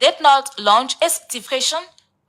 did not launch its certification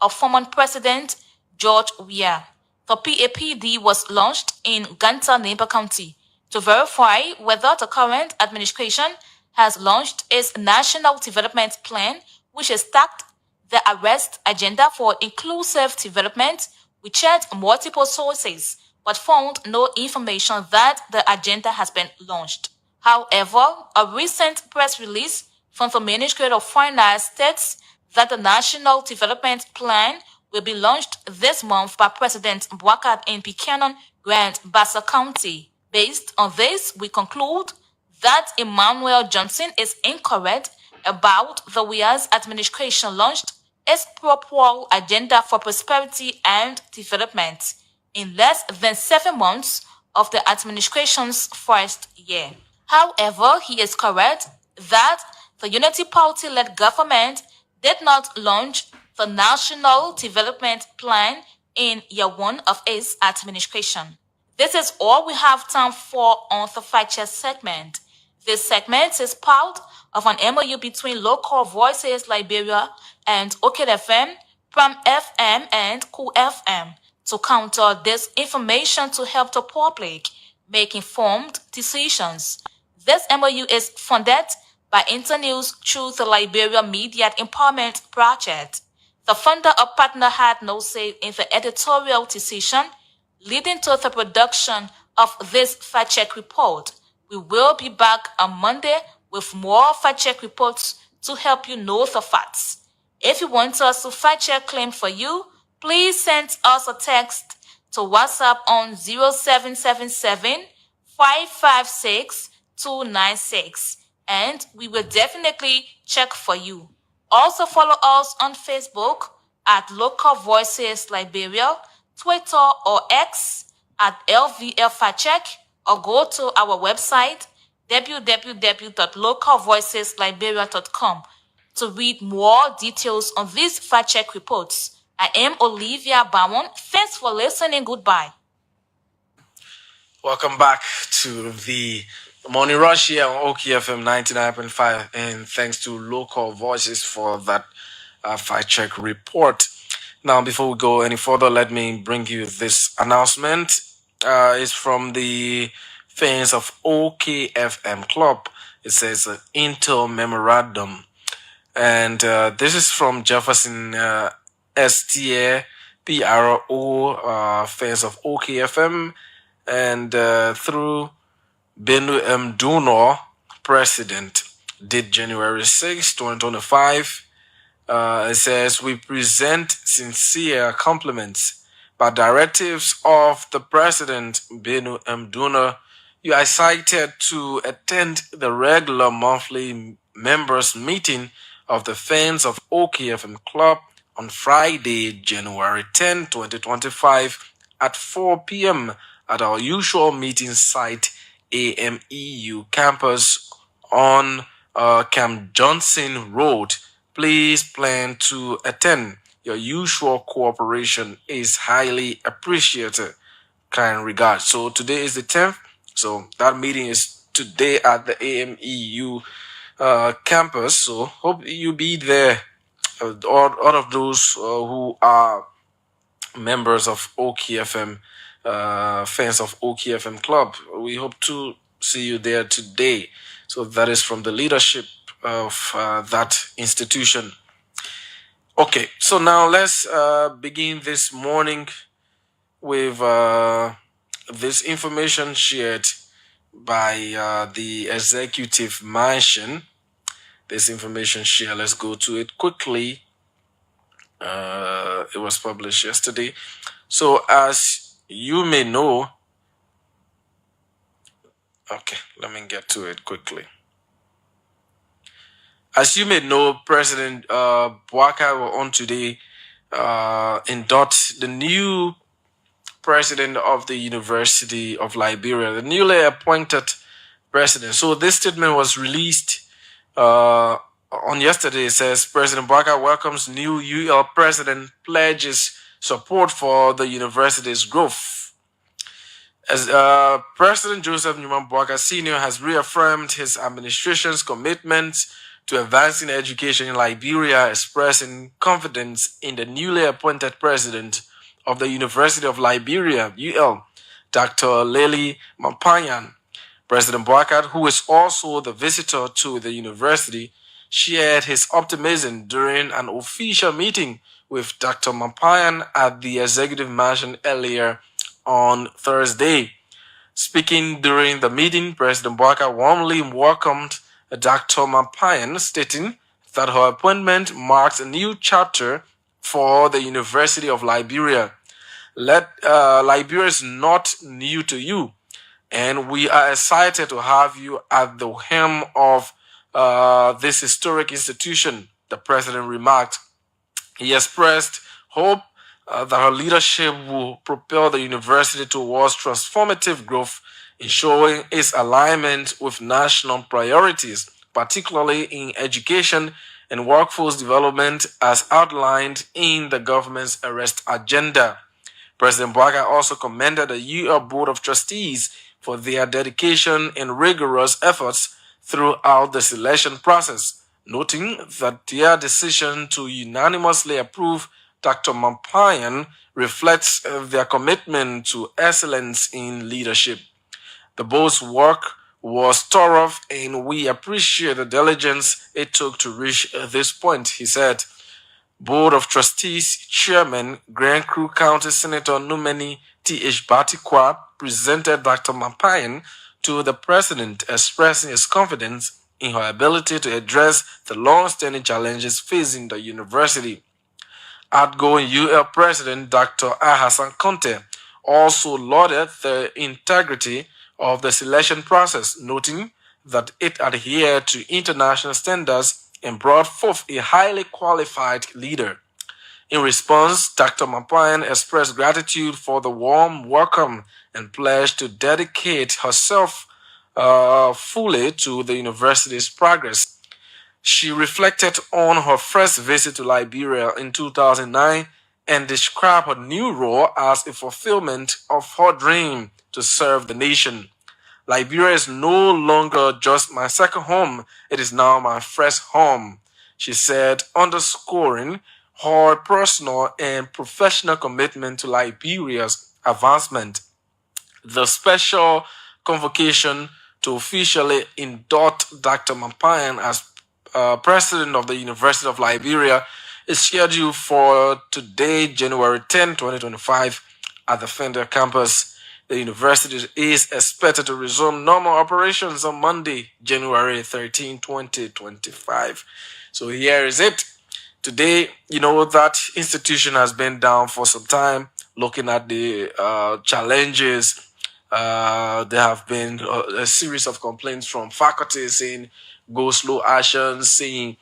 of former President George Weah. The PAPD was launched in Ganta-Neighbor County to verify whether the current administration has launched its National Development Plan, which is tagged the arrest agenda for inclusive development. We checked multiple sources but found no information that the agenda has been launched. However, a recent press release from the Ministry of Finance states that the National Development Plan will be launched this month by President Bouacar in Buchanan Grand Bassa County. Based on this, we conclude that Emmanuel Johnson is incorrect about the Weah's administration launched its proper agenda for prosperity and development in less than 7 months of the administration's first year. However, he is correct that the Unity Party-led government did not launch the National Development Plan in year one of its administration. This is all we have time for on the Fact Check segment. This segment is part of an MOU between Local Voices Liberia and Orchid FM, Pram FM, and Cool FM to counter disinformation to help the public make informed decisions. This MOU is funded by Internews through the Liberia Media Empowerment Project. The funder or partner had no say in the editorial decision, leading to the production of this fact check report. We will be back on Monday with more fact check reports to help you know the facts. If you want us to fact check claim for you, please send us a text to WhatsApp on 0777 556 296 and we will definitely check for you. Also follow us on Facebook at Local Voices Liberia, Twitter or X at LVL Fact Check, or go to our website www.localvoicesliberia.com to read more details on these fact check reports. I am Olivia Bawon. Thanks for listening. Goodbye. Welcome back to the Morning Rush here on OKFM 99.5, and thanks to Local Voices for that fact check report. Now, before we go any further, let me bring you this announcement. It's from the fans of OKFM Club. It says Intel Memorandum. And this is from Jefferson STA PRO, fans of OKFM, and through Benu M. Duno, President, did January 6, 2025. It says, we present sincere compliments. By directives of the President, Benu M. Duno, you are cited to attend the regular monthly members meeting of the fans of OKFM Club on Friday, January 10, 2025 at 4 p.m. at our usual meeting site, AMEU campus on Camp Johnson Road. Please plan to attend. Your usual cooperation is highly appreciated. Kind regards. So today is the 10th. So that meeting is today at the AMEU campus. So hope you be there. All of those who are members of OKFM, fans of OKFM Club, we hope to see you there today. So that is from the leadership of that institution. Okay, so now let's begin this morning with this information shared by the executive mansion. This information share, let's go to it quickly. It was published yesterday. So as you may know, okay, let me get to it quickly. As you may know, President Bouacar on today induct the new president of the University of Liberia, the newly appointed president. So this statement was released on yesterday. It says, President Bouacar welcomes new UL president, pledges support for the university's growth. As President Joseph Newman Bouacar Sr. has reaffirmed his administration's commitment to advancing education in Liberia, expressing confidence in the newly appointed president of the University of Liberia, UL, Dr. Lely Mapanyan. President Boakat, who is also the visitor to the university, shared his optimism during an official meeting with Dr. Mapayan at the executive mansion earlier on Thursday. Speaking during the meeting, President Boakat warmly welcomed Dr. Mapayan, stating that her appointment marks a new chapter for the University of Liberia. Liberia is not new to you, and we are excited to have you at the helm of this historic institution, the president remarked. He expressed hope that her leadership will propel the university towards transformative growth, ensuring its alignment with national priorities, particularly in education and workforce development as outlined in the government's arrest agenda. President Boakai also commended the UL Board of Trustees for their dedication and rigorous efforts throughout the selection process, noting that their decision to unanimously approve Dr. Mampayan reflects their commitment to excellence in leadership. The board's work was thorough and we appreciate the diligence it took to reach this point, he said. Board of Trustees Chairman Grand Crew County Senator Numeni T.H. Batikwa presented Dr. Mampayan to the president, expressing his confidence in her ability to address the long-standing challenges facing the university. Outgoing UL President Dr. Ahassan Conte also lauded the integrity of the selection process, noting that it adhered to international standards and brought forth a highly qualified leader. In response, Dr. Mampayan expressed gratitude for the warm welcome and pledged to dedicate herself fully to the university's progress. She reflected on her first visit to Liberia in 2009 and described her new role as a fulfillment of her dream to serve the nation. Liberia is no longer just my second home, it is now my first home, she said, underscoring her personal and professional commitment to Liberia's advancement. The special convocation to officially induct Dr. Mampayan as president of the University of Liberia is scheduled for today, January 10, 2025, at the Fender campus. The university is expected to resume normal operations on Monday, January 13, 2025. So here is it. Today, that institution has been down for some time, looking at the challenges. There have been a series of complaints from faculty saying go slow actions, seeing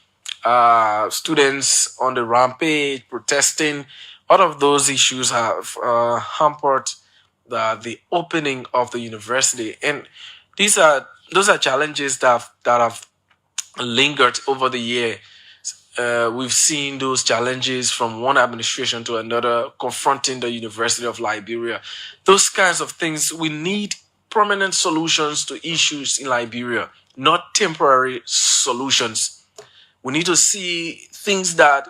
students on the rampage, protesting. All of those issues have hampered the opening of the university, and those are challenges that have lingered over the year. We've seen those challenges from one administration to another confronting the University of Liberia. Those kinds of things, we need permanent solutions to issues in Liberia, not temporary solutions. We need to see things that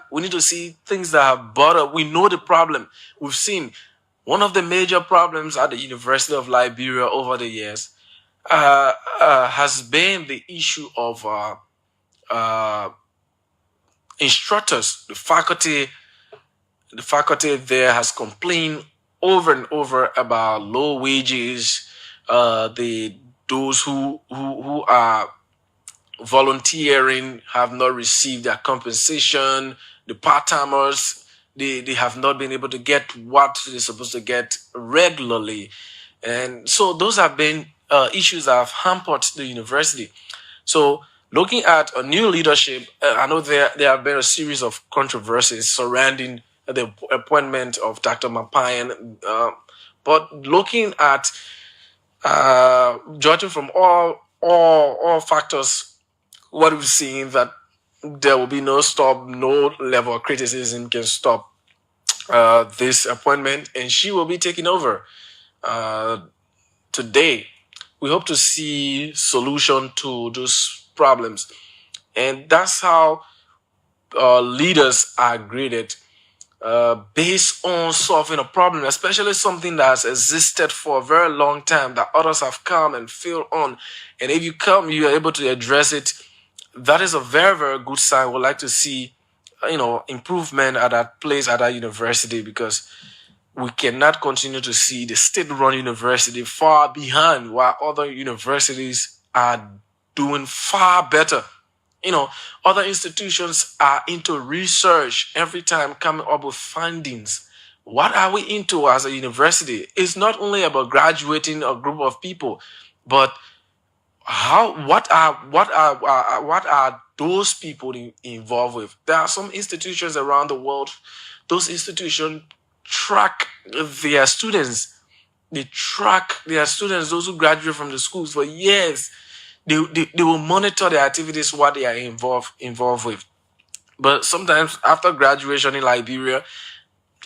have bothered. We know the problem. We've seen one of the major problems at the University of Liberia over the years has been the issue of instructors. The faculty there has complained over and over about low wages. Those who are volunteering have not received their compensation. The part-timers, they have not been able to get what they're supposed to get regularly. And so those have been issues that have hampered the university. So looking at a new leadership, I know there have been a series of controversies surrounding the appointment of Dr. Mampayan. But looking at, judging from all factors, what we've seen that there will be no level of criticism can stop this appointment, and she will be taking over today. We hope to see solution to those problems. And that's how leaders are graded, based on solving a problem, especially something that has existed for a very long time that others have come and failed on. And if you come, you are able to address it. That is a very, very good sign. We'd like to see, improvement at that place, at that university, because we cannot continue to see the state-run university far behind while other universities are doing far better. Other institutions are into research every time, coming up with findings. What are we into as a university? It's not only about graduating a group of people, but what are those people involved with? There are some institutions around the world. Those institutions track their students. They track their students, those who graduate from the schools for years. They will monitor their activities, what they are involved with. But sometimes after graduation in Liberia,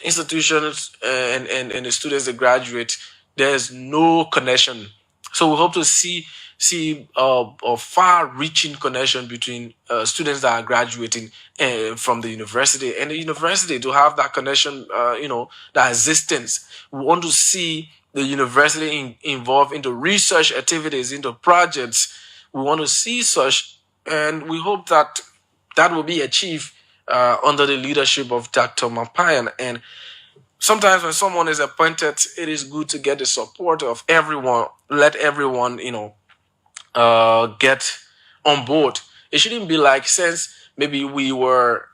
institutions and the students that graduate, there's no connection. So we hope to see a far-reaching connection between students that are graduating from the university and the university, to have that connection, that existence. We want to see the university involved into research activities, into projects. We want to see such, and we hope that that will be achieved under the leadership of Dr. Mapayan. And sometimes when someone is appointed, it is good to get the support of everyone. Let everyone, get on board. It shouldn't be like, since maybe we were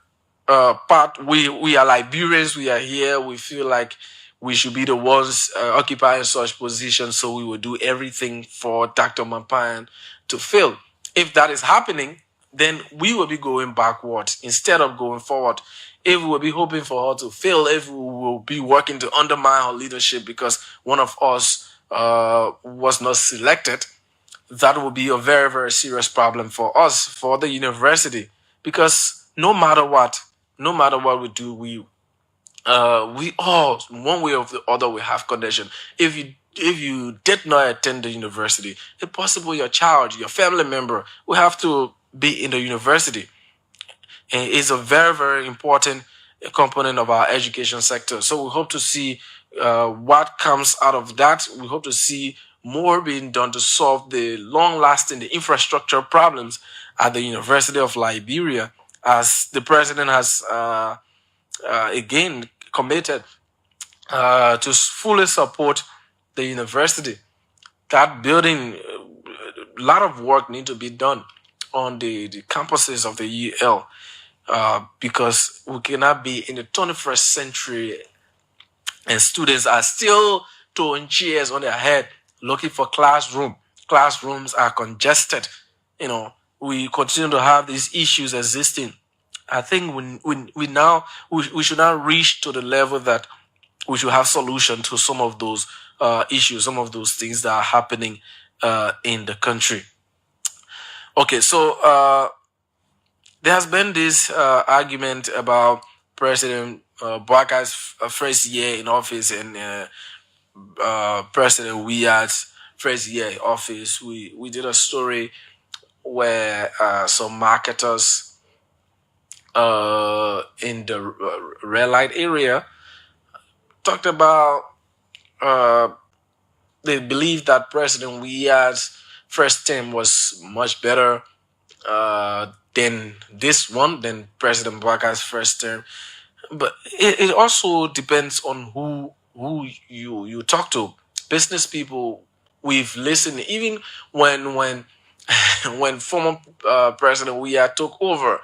we are Liberians, we are here, we feel like we should be the ones occupying such positions, so we will do everything for Dr. Mapayan to fill. If that is happening, then we will be going backwards instead of going forward. If we will be hoping for her to fail, if we will be working to undermine her leadership because one of us was not selected, that will be a very, very serious problem for us, for the university. Because no matter what we do, we all, one way or the other, we have connection. If you did not attend the university, it's possible your child, your family member will have to be in the university. And it's a very, very important component of our education sector. So we hope to see what comes out of that. We hope to see more being done to solve the long-lasting, the infrastructure problems at the University of Liberia, as the president has again committed to fully support the university. That building, a lot of work need to be done on the campuses of the UL, because we cannot be in the 21st century and students are still throwing chairs on their head looking for classroom. Classrooms are congested. We continue to have these issues existing. I think we should now reach to the level that we should have solution to some of those issues, some of those things that are happening in the country. Okay, so there has been this argument about President Bwaka's first year in office and President Weah's first year in office. We did a story where some marketers in the red light area talked about they believe that President Weah's first term was much better than than President Bwaka's first term. But it also depends on who you talk to. Business people, we've listened even when when former President Weah took over.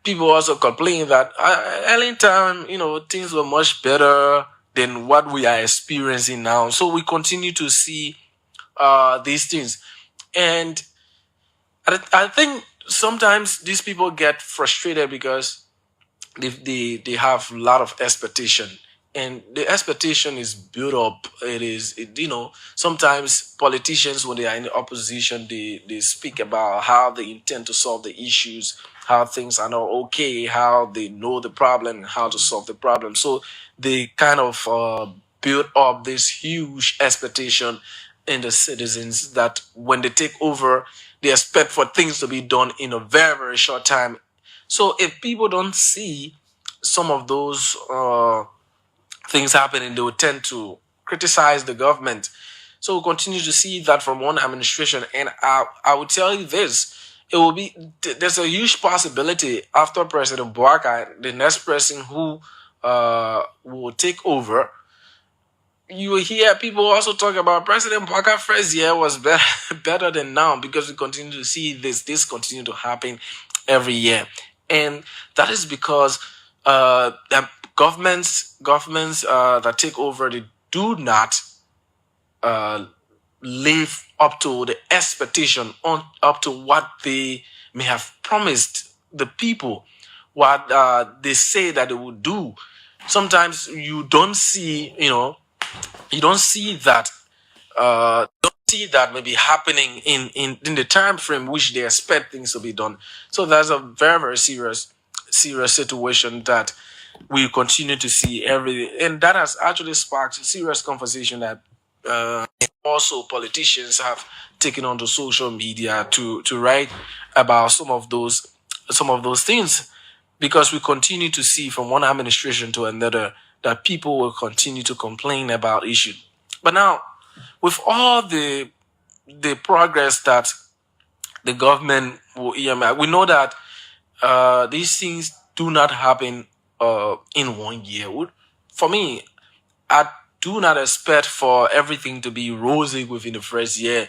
People also complain that early time, things were much better than what we are experiencing now. So we continue to see these things, and I think sometimes these people get frustrated because they have a lot of expectation, and the expectation is built up. Sometimes politicians, when they are in the opposition, they speak about how they intend to solve the issues, how things are not okay, how they know the problem and how to solve the problem. So they kind of build up this huge expectation, in the citizens that when they take over, they expect for things to be done in a very, very short time. So if people don't see some of those things happening, they will tend to criticize the government. So we'll continue to see that from one administration. And I will tell you this. It will be there's a huge possibility after President Bouaka, the next person who will take over, you will hear people also talk about President Bouaka first year was better better than now, because we continue to see this continue to happen every year. And that is because the governments that take over, they do not uh, live up to the expectation, on up to what they may have promised the people, what they say that they would do. Sometimes you don't see, you don't see that maybe happening in the time frame which they expect things to be done. So that's a very, very serious situation that we continue to see every, and that has actually sparked a serious conversation that also politicians have taken onto social media to write about some of those things, because we continue to see from one administration to another that people will continue to complain about issues. But now, with all the progress that the government will EMI, we know that these things do not happen in 1 year. For me, I do not expect for everything to be rosy within the first year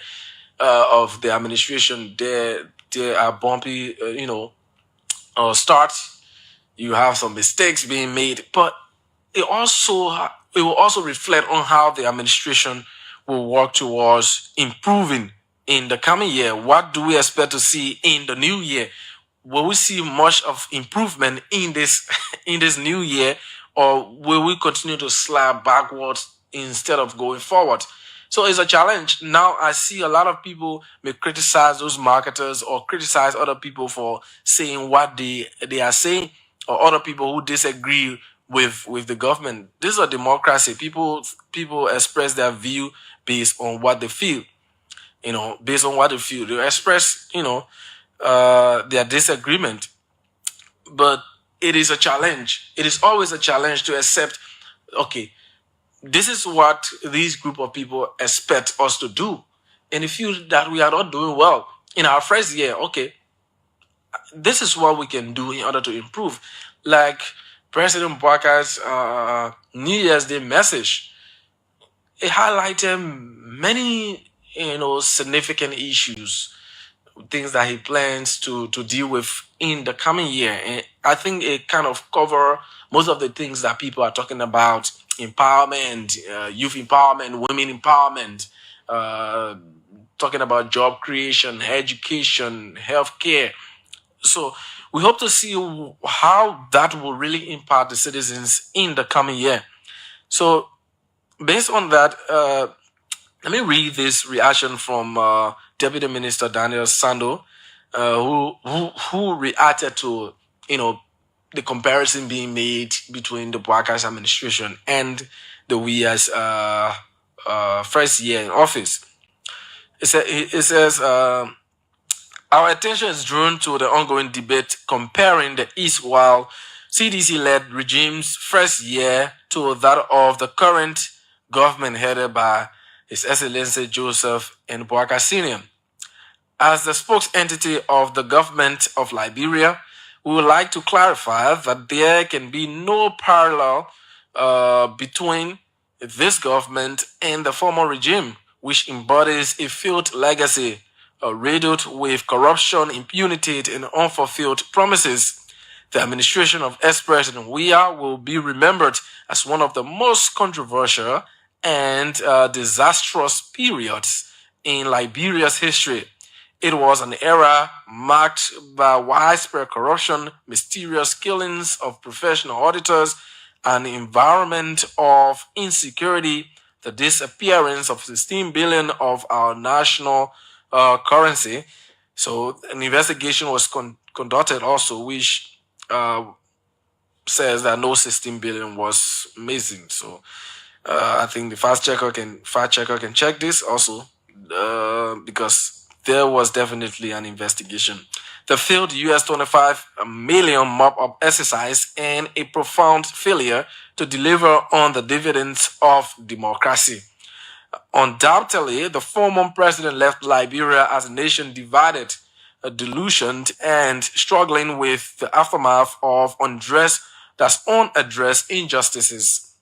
of the administration. There are bumpy, starts. You have some mistakes being made, but it will also reflect on how the administration will work towards improving in the coming year. What do we expect to see in the new year? Will we see much of improvement in this in this new year, or will we continue to slide backwards instead of going forward? So it's a challenge. Now I see a lot of people may criticize those marketers or criticize other people for saying what they are saying, or other people who disagree with the government. This is a democracy. People express their view based on what they feel. Based on what they feel, they express their disagreement. But it is a challenge. It is always a challenge to accept, okay, this is what this group of people expect us to do. And if you feel that we are not doing well in our first year, okay, this is what we can do in order to improve. Like President Bouaka's New Year's Day message, it highlighted many, significant issues, things that he plans to deal with in the coming year. And I think it kind of cover most of the things that people are talking about: empowerment, youth empowerment, women empowerment, talking about job creation, education, healthcare. So we hope to see how that will really impact the citizens in the coming year. So based on that, let me read this reaction from Deputy Minister Daniel Sando, who reacted to the comparison being made between the Bouaka's administration and the WIA's first year in office. It says, our attention is drawn to the ongoing debate comparing the East while CDC-led regime's first year to that of the current government headed by His Excellency Joseph N. Bouaka Sr. As the spokesentity of the government of Liberia, we would like to clarify that there can be no parallel between this government and the former regime, which embodies a failed legacy riddled with corruption, impunity, and unfulfilled promises. The administration of ex-President Weah will be remembered as one of the most controversial and disastrous periods in Liberia's history. It was an era marked by widespread corruption, mysterious killings of professional auditors, an environment of insecurity, the disappearance of 16 billion of our national currency. So an investigation was conducted also, which says that no 16 billion was missing. So I think the fact checker can check this also, because there was definitely an investigation. The failed US 25 million mop-up exercise and a profound failure to deliver on the dividends of democracy. Undoubtedly, the former president left Liberia as a nation divided, delusioned, and struggling with the aftermath of unaddressed injustices.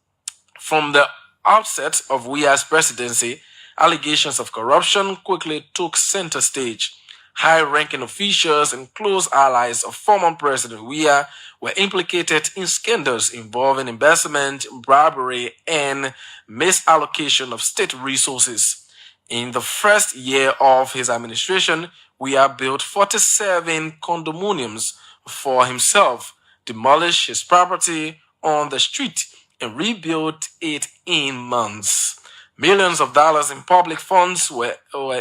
From the outset of Weah's presidency, allegations of corruption quickly took center stage. High-ranking officials and close allies of former President Weah were implicated in scandals involving investment, bribery, and misallocation of state resources. In the first year of his administration, Weah built 47 condominiums for himself, demolished his property on the street, and rebuilt it in months. Millions of dollars in public funds were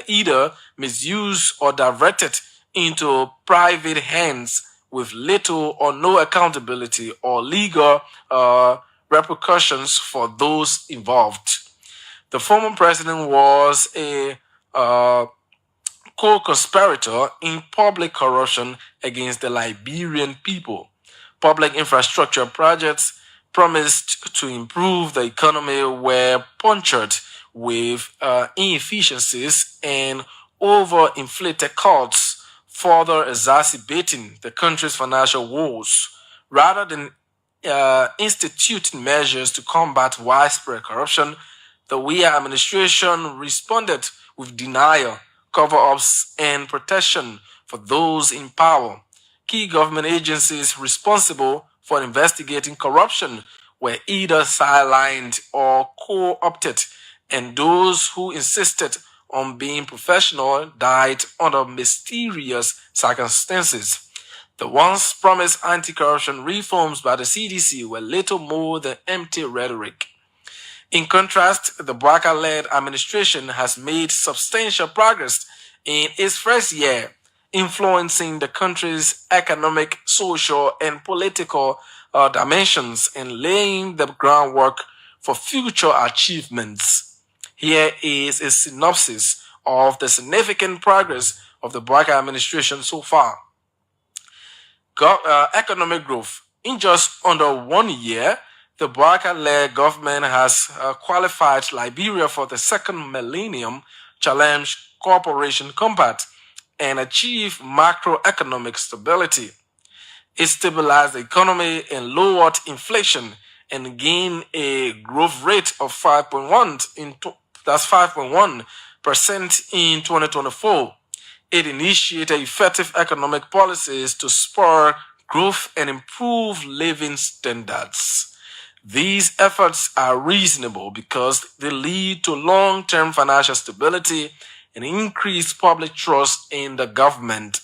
either misused or diverted into private hands with little or no accountability or legal repercussions for those involved. The former president was a co-conspirator in public corruption against the Liberian people. Public infrastructure projects promised to improve the economy were punctured with inefficiencies and overinflated costs, further exacerbating the country's financial woes. Rather than instituting measures to combat widespread corruption, the Weah administration responded with denial, cover-ups, and protection for those in power. Key government agencies responsible for investigating corruption were either sidelined or co-opted, and those who insisted on being professional died under mysterious circumstances. The once promised anti-corruption reforms by the CDC were little more than empty rhetoric. In contrast, the Barker-led administration has made substantial progress in its first year, influencing the country's economic, social, and political dimensions and laying the groundwork for future achievements. Here is a synopsis of the significant progress of the Barker administration so far. Economic growth. In just under 1 year, the Barker-led government has qualified Liberia for the second Millennium Challenge Cooperation Compact and achieved macroeconomic stability. It stabilized the economy and lowered inflation and gained a growth rate of 5.1% in 2024. It initiated effective economic policies to spur growth and improve living standards. These efforts are reasonable because they lead to long-term financial stability and increased public trust in the government.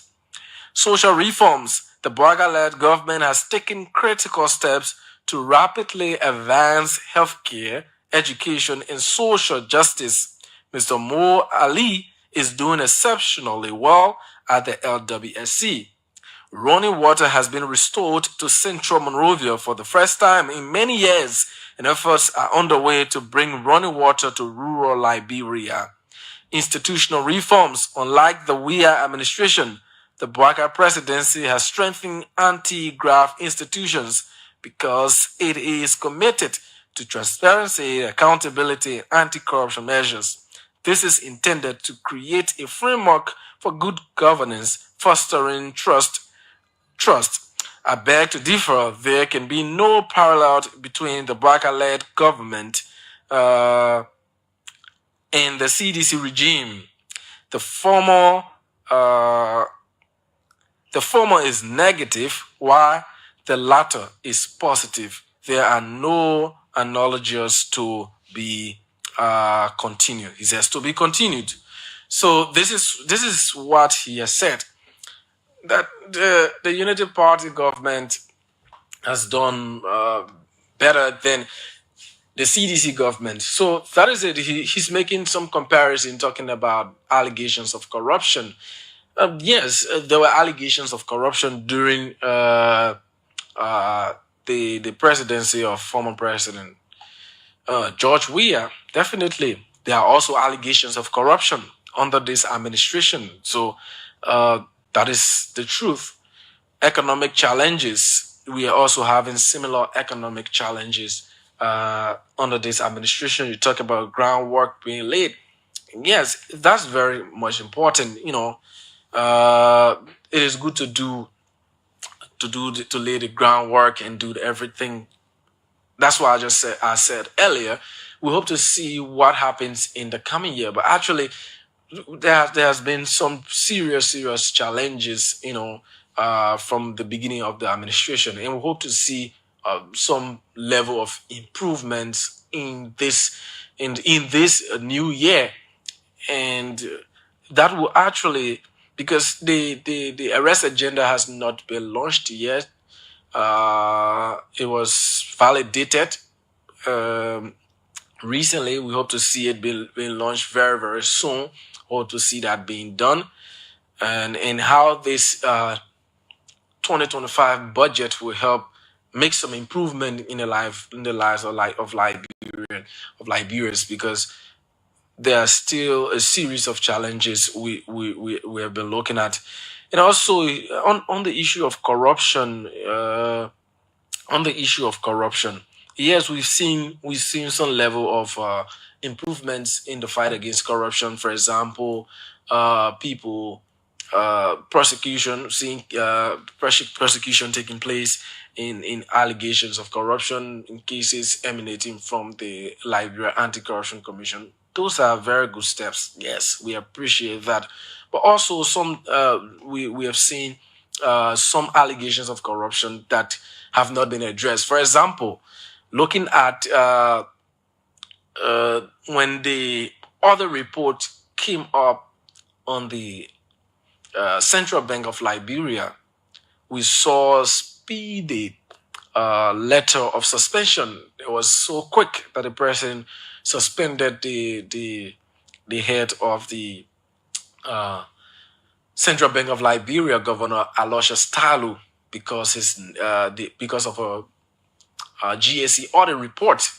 Social reforms. The Barker-led government has taken critical steps to rapidly advance healthcare, education, and social justice. Mr. Mo Ali is doing exceptionally well at the LWSC. Running water has been restored to Central Monrovia for the first time in many years, and efforts are underway to bring running water to rural Liberia. Institutional reforms. Unlike the Weah administration, the Barker presidency has strengthened anti-graft institutions because it is committed to transparency, accountability, and anti-corruption measures. This is intended to create a framework for good governance, fostering trust. I beg to differ. There can be no parallel between the Barker-led government and the CDC regime. The former is negative, while the latter is positive. There are no analogies to be continued. He says to be continued. So this is what he has said, that the Unity Party government has done better than the CDC government. So that is it. He's making some comparison, talking about allegations of corruption. Yes, there were allegations of corruption during the presidency of former President George Weah, definitely there are also allegations of corruption under this administration. So that is the truth. Economic challenges, we are also having similar economic challenges under this administration. You talk about groundwork being laid. Yes, that's very much important. It is good to lay the groundwork and do everything. That's why I said earlier, we hope to see what happens in the coming year. But actually, there has been some serious challenges, from the beginning of the administration, and we hope to see some level of improvements in this new year, and that will actually, because the arrest agenda has not been launched yet. It was validated recently. We hope to see it being launched very soon. Hope to see that being done, and in how this 2025 budget will help make some improvement in the lives of Liberians, because there are still a series of challenges we have been looking at, and also on the issue of corruption. Yes, we've seen some level of improvements in the fight against corruption. For example, people prosecution seeing prosecution taking place in allegations of corruption in cases emanating from the Liberia Anti-Corruption Commission. Those are very good steps. Yes, we appreciate that. But also we have seen some allegations of corruption that have not been addressed. For example, looking at when the other report came up on the Central Bank of Liberia, we saw a speedy letter of suspension. It was so quick that the president suspended the head of the Central Bank of Liberia, Governor Aloysius Talu, because of a GSE audit report.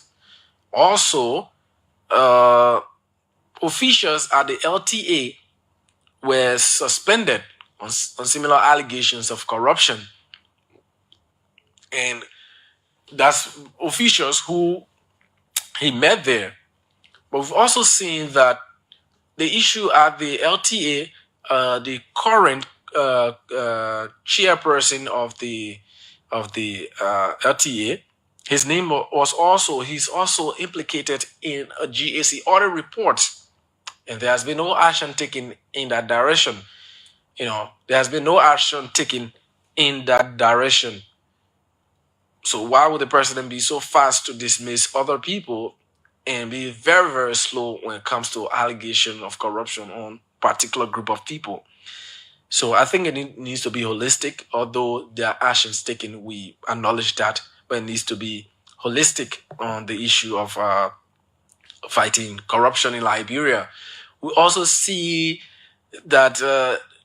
Also, officials at the LTA were suspended on similar allegations of corruption, and that's officials who he met there. But we've also seen that the issue at the LTA, the current chairperson of the LTA, his name he's also implicated in a GAC audit report, and there has been no action taken in that direction. There has been no action taken in that direction. So why would the president be so fast to dismiss other people and be very slow when it comes to allegation of corruption on particular group of people? So I think it needs to be holistic. Although there are actions taken, we acknowledge that, but it needs to be holistic on the issue of fighting corruption in Liberia. We also see that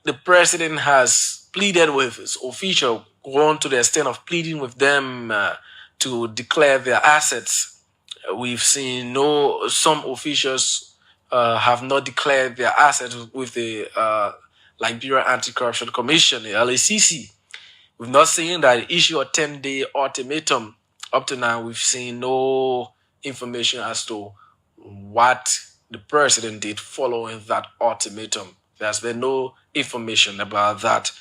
the president has pleaded with his official, gone to the extent of pleading with them to declare their assets. We've seen some officials have not declared their assets with the Liberia Anti-Corruption Commission, the LACC. We've not seen that issue a 10-day ultimatum. Up to now, we've seen no information as to what the president did following that ultimatum. There's been no information about that.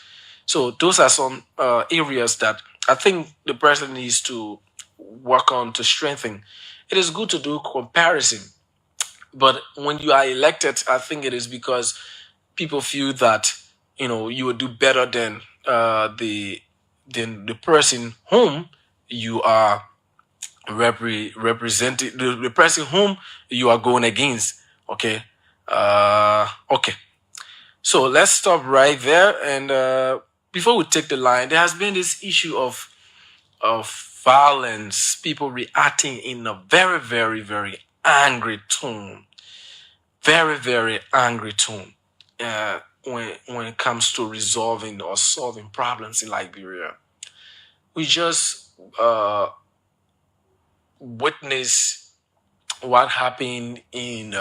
So those are some areas that I think the president needs to work on to strengthen. It is good to do comparison, but when you are elected, I think it is because people feel that you will do better than the person whom you are representing, the person whom you are going against. Okay. Okay. So let's stop right there. And before we take the line, there has been this issue of violence, people reacting in a very angry tone. Very angry tone when it comes to resolving or solving problems in Liberia. We just witness what happened in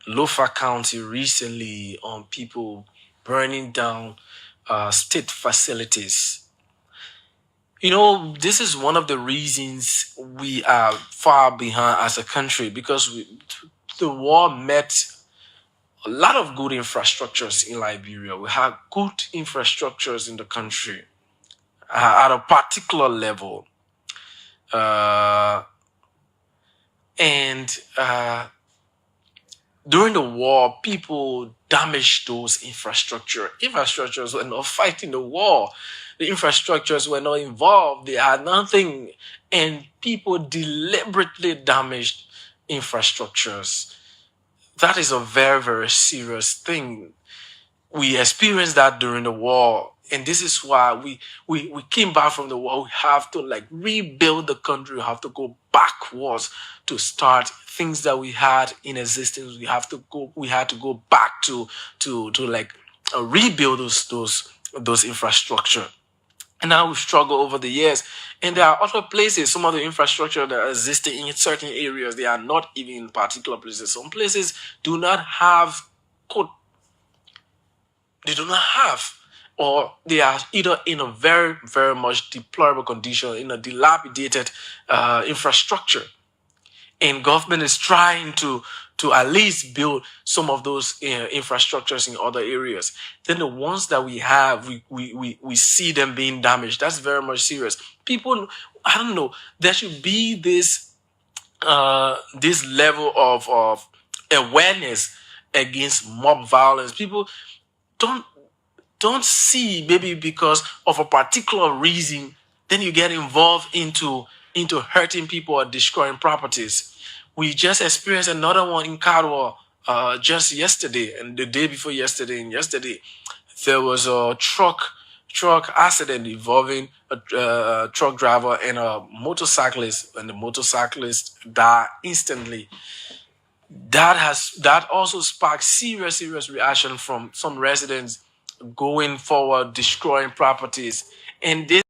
Lofa County recently on people burning down state facilities. You know, this is one of the reasons we are far behind as a country because the war met a lot of good infrastructures in Liberia. We have good infrastructures in the country at a particular level. And during the war, people damaged those infrastructure. Infrastructures were not fighting the war. The infrastructures were not involved. They had nothing. And people deliberately damaged infrastructures. That is a very, very serious thing. We experienced that during the war. And this is why we came back from the war. We have to like rebuild the country. We have to go backwards to start things that we had in existence. We had to go back to like rebuild those infrastructure. And now we struggle over the years. And there are other places, some of the infrastructure that are existing in certain areas, they are not even in particular places. Some places do not have code. They do not have, or they are either in a very, very much deplorable condition, in a dilapidated infrastructure. And government is trying to at least build some of those infrastructures in other areas. Then the ones that we have, we see them being damaged. That's very much serious. People, I don't know, there should be this level of awareness against mob violence. People don't see, maybe because of a particular reason, then you get involved into hurting people or destroying properties. We just experienced another one in Kadwa just yesterday and the day before yesterday. And yesterday there was a truck accident involving a truck driver and a motorcyclist, and the motorcyclist died instantly. That also sparked serious reaction from some residents going forward, destroying properties. And this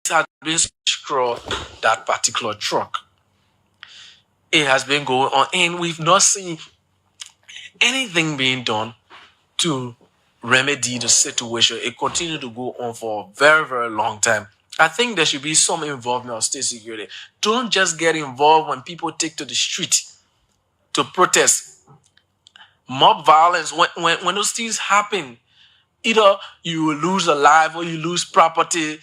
had been destroyed that particular truck. It has been going on, and we've not seen anything being done to remedy the situation. It continued to go on for a very, very long time. I think there should be some involvement of state security. Don't just get involved when people take to the street to protest. Mob violence, when those things happen, either you will lose a life or you lose property.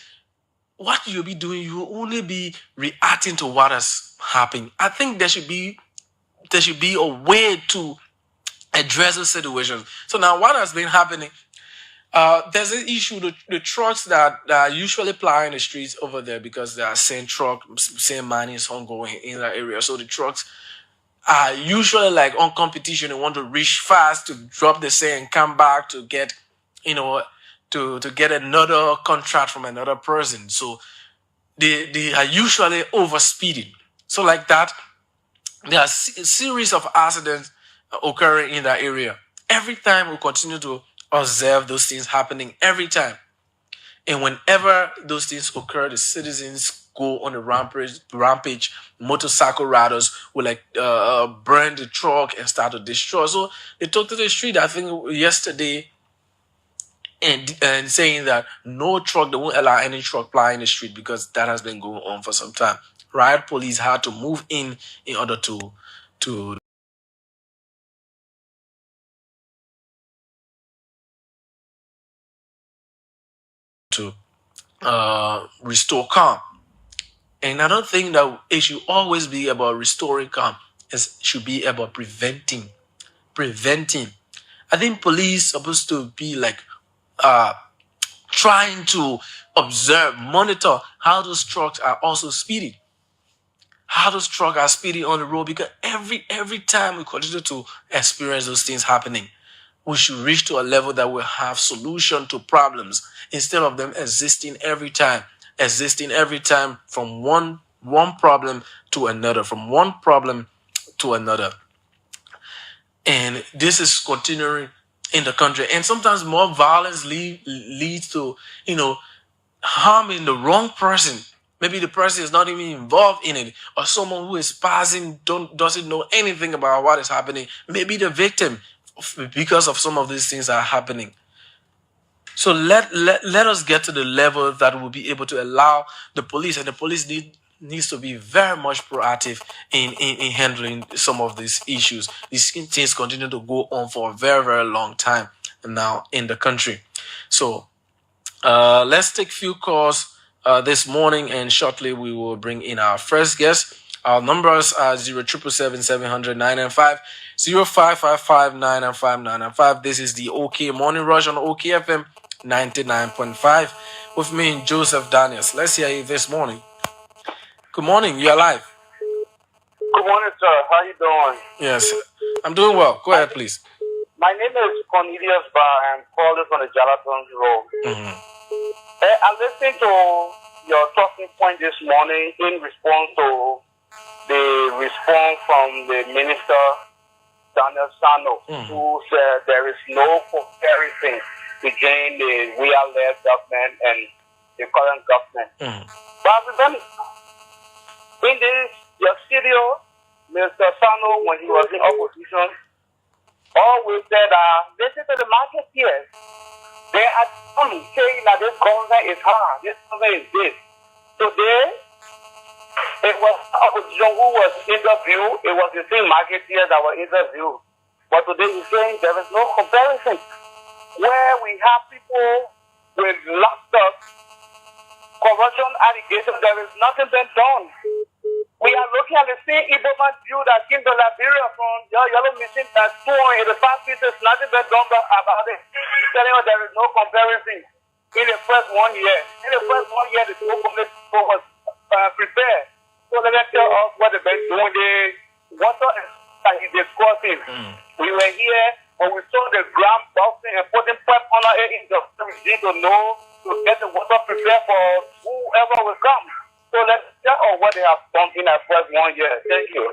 What you'll be doing, you will only be reacting to what has happened. I think there should be a way to address those situations. So now what has been happening? There's an issue, the trucks that usually ply in the streets over there, because they are same mining is ongoing in that area. So the trucks are usually like on competition. They want to reach fast to drop the sand and come back to get, to get another contract from another person. So they are usually over speeding. So like that, there are a series of accidents occurring in that area. Every time we continue to observe those things happening every time. And whenever those things occur, the citizens go on a rampage. Motorcycle riders will burn the truck and start to destroy. So they took to the street, I think yesterday, and saying that no truck, they won't allow any truck ply in the street, because that has been going on for some time. Riot police had to move in order to restore calm. And I don't think that it should always be about restoring calm. It should be about preventing. I think police supposed to be like trying to observe, monitor how those trucks are also speeding. How those trucks are speeding on the road, because every time we continue to experience those things happening, we should reach to a level that will have solution to problems, instead of them existing every time from one problem to another, And this is continuing in the country, and sometimes more violence leads to harming the wrong person. Maybe the person is not even involved in it, or someone who is passing doesn't know anything about what is happening. Maybe the victim, because of some of these things that are happening. So let us get to the level that will be able to allow the police, and the police needs to be very much proactive in handling some of these issues. These things continue to go on for a very, very long time now in the country. So let's take a few calls this morning, and shortly we will bring in our first guest. Our numbers are 0777-700-995, 0555-995-995. This is the OK Morning Rush on OKFM 99.5 with me, Joseph Daniels. Let's hear you this morning. Good morning, you're live. Good morning, sir. How you doing? Yes, I'm doing well. Go ahead, please. My name is Cornelius Barr. I'm calling from the Jalaton Road. I listened to your talking point this morning in response to the response from the Minister, Daniel Sano, who said there is no comparison between the Weah-led government and the current government. But then, in this, your studio, Mr. Sano, when he was in opposition, always said, listen to the marketeers. They are saying that this government is hard, this government is this. Today, it was opposition who was interviewed, it was the same marketeers that were interviewed. But today he's saying there is no comparison. Where we have people with locked up corruption allegations, there is nothing been done. We are looking at the same Iboman view that came to Liberia from your yellow mission that 285 pieces, nothing been done about it. Telling us there is no comparison. In the first 1 year, the school committee was prepared. So let us tell us what they've been doing. What that he's discussing. We were here when we saw the ground busting and putting pipe under it in the regime to know to get the water prepared for whoever will come. So let's tell what they have done in that first 1 year. Thank you.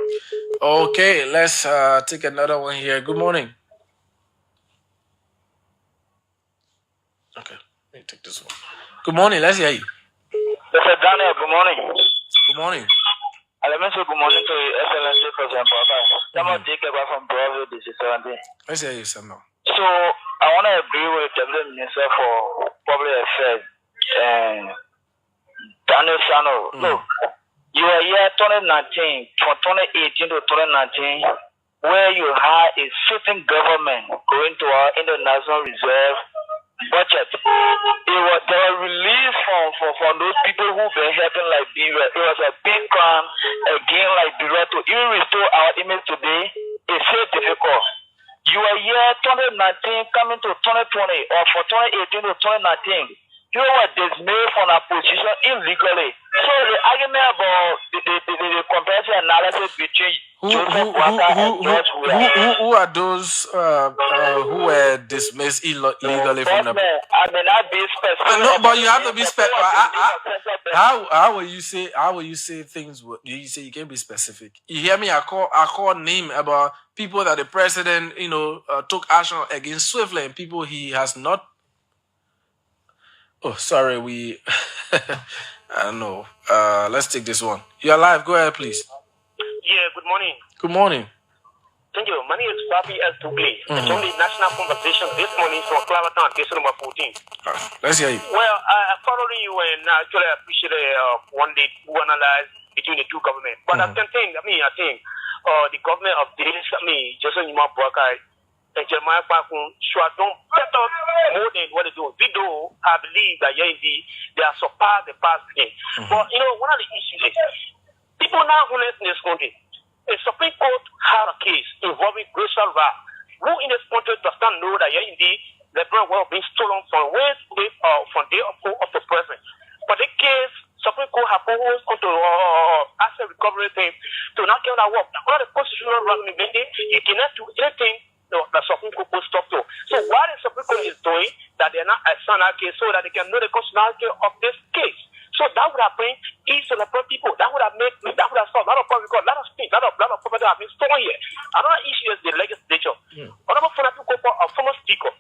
Okay, let's take another one here. Good morning. Okay, let me take this one. Good morning, let's hear you. Mr. Daniel, good morning. Good morning. I mention good morning to Your Excellency President Papa. Someone take over from Bravo, this is 17. Let's hear you, Samuel. So I want to agree with the Deputy Minister for Public Affairs and Daniel Sano. Look, you are here 2019, from 2018 to 2019, where you had a sitting government going to our International Reserve budget. They were released from those people who were helping Liberia. It was a big crime again Liberia to even restore our image today. It's so difficult. You are here 2019 coming to 2020 or from 2018 to 2019. You were dismissed from a position illegally. So the argument about the comparison analysis between Joseph Walker and George Weah. Who are those who were dismissed illegally from the... I may not be specific. No, but you have to be specific. How will you say things? You say you can't be specific. You hear me? I call name about people that the president took action against swiftly, and people he has not. Oh, sorry, I don't know. Let's take this one. You're live. Go ahead, please. Yeah, good morning. Good morning. Thank you. My name is Fabi S. Dublé. It's only national conversation this morning from Clarendon, case number 14. Let's hear you. Well, I follow you and I actually appreciate one day to analyze between the two governments. But I think the government of this, Joseph Nima Boakai, and Jeremiah Bakun should have done better more than what they do. Though I believe that they are surpassed the past game. But one of the issues is people now who live in this country, the Supreme Court had a case involving Gracial Rap, who in this country does not know that the brand was being stolen from day of the present. But the case, Supreme Court have always come to asset recovery thing to not get that work. One of the constitutional rights you cannot do anything the Supreme Court will stop to. So what the Supreme Court is doing that they are not assigning that case so that they can know the constitutionality of this case. So that would have bring ease to the poor people. That would have solved a lot of problems because a lot of things, a lot of property have been stolen here. Another issue is the legislature. Another former speaker,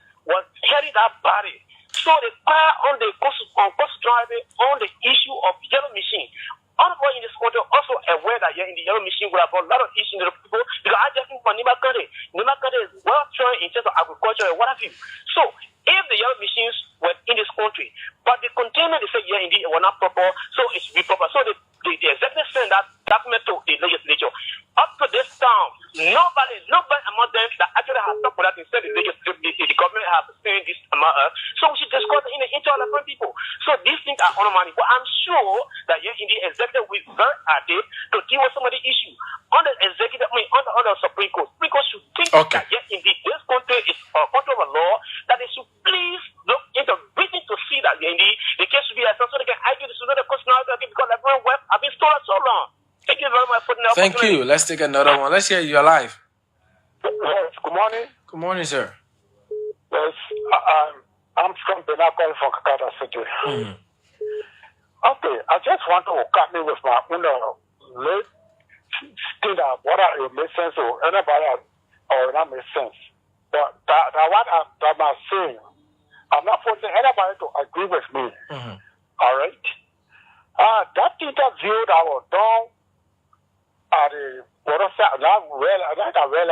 agriculture, what have you. So, if the yellow machines were in this country, but the containment, they say, yeah, indeed, it was not proper, so it should be proper. So, the executive sent that document to the legislature. Up to this time, nobody among them that actually has talked for that instead the legislature, the government has seen this amount of, so we should discuss in the interest of different people. So, these things are on money. But I'm sure that, yeah, indeed, executive will very active to deal with some of the issues. On the executive, on the Supreme Court should think that, yes, indeed, this country is a country of a law, that they should please look into reading to see that, indeed, the case should be assessed so they can argue this is not a constitutionality because everyone web have been stolen so long. Thank you very much for the Thank you. Let's take another one. Let's hear you live. Yes, good morning. Good morning, sir. Yes, I'm from Benacol from Kakata City. Okay, I just want to cut me with my late thing that whether it makes sense or anybody or not makes sense. But that what I'm saying, I'm not forcing anybody to agree with me. All right? That interview that was done at the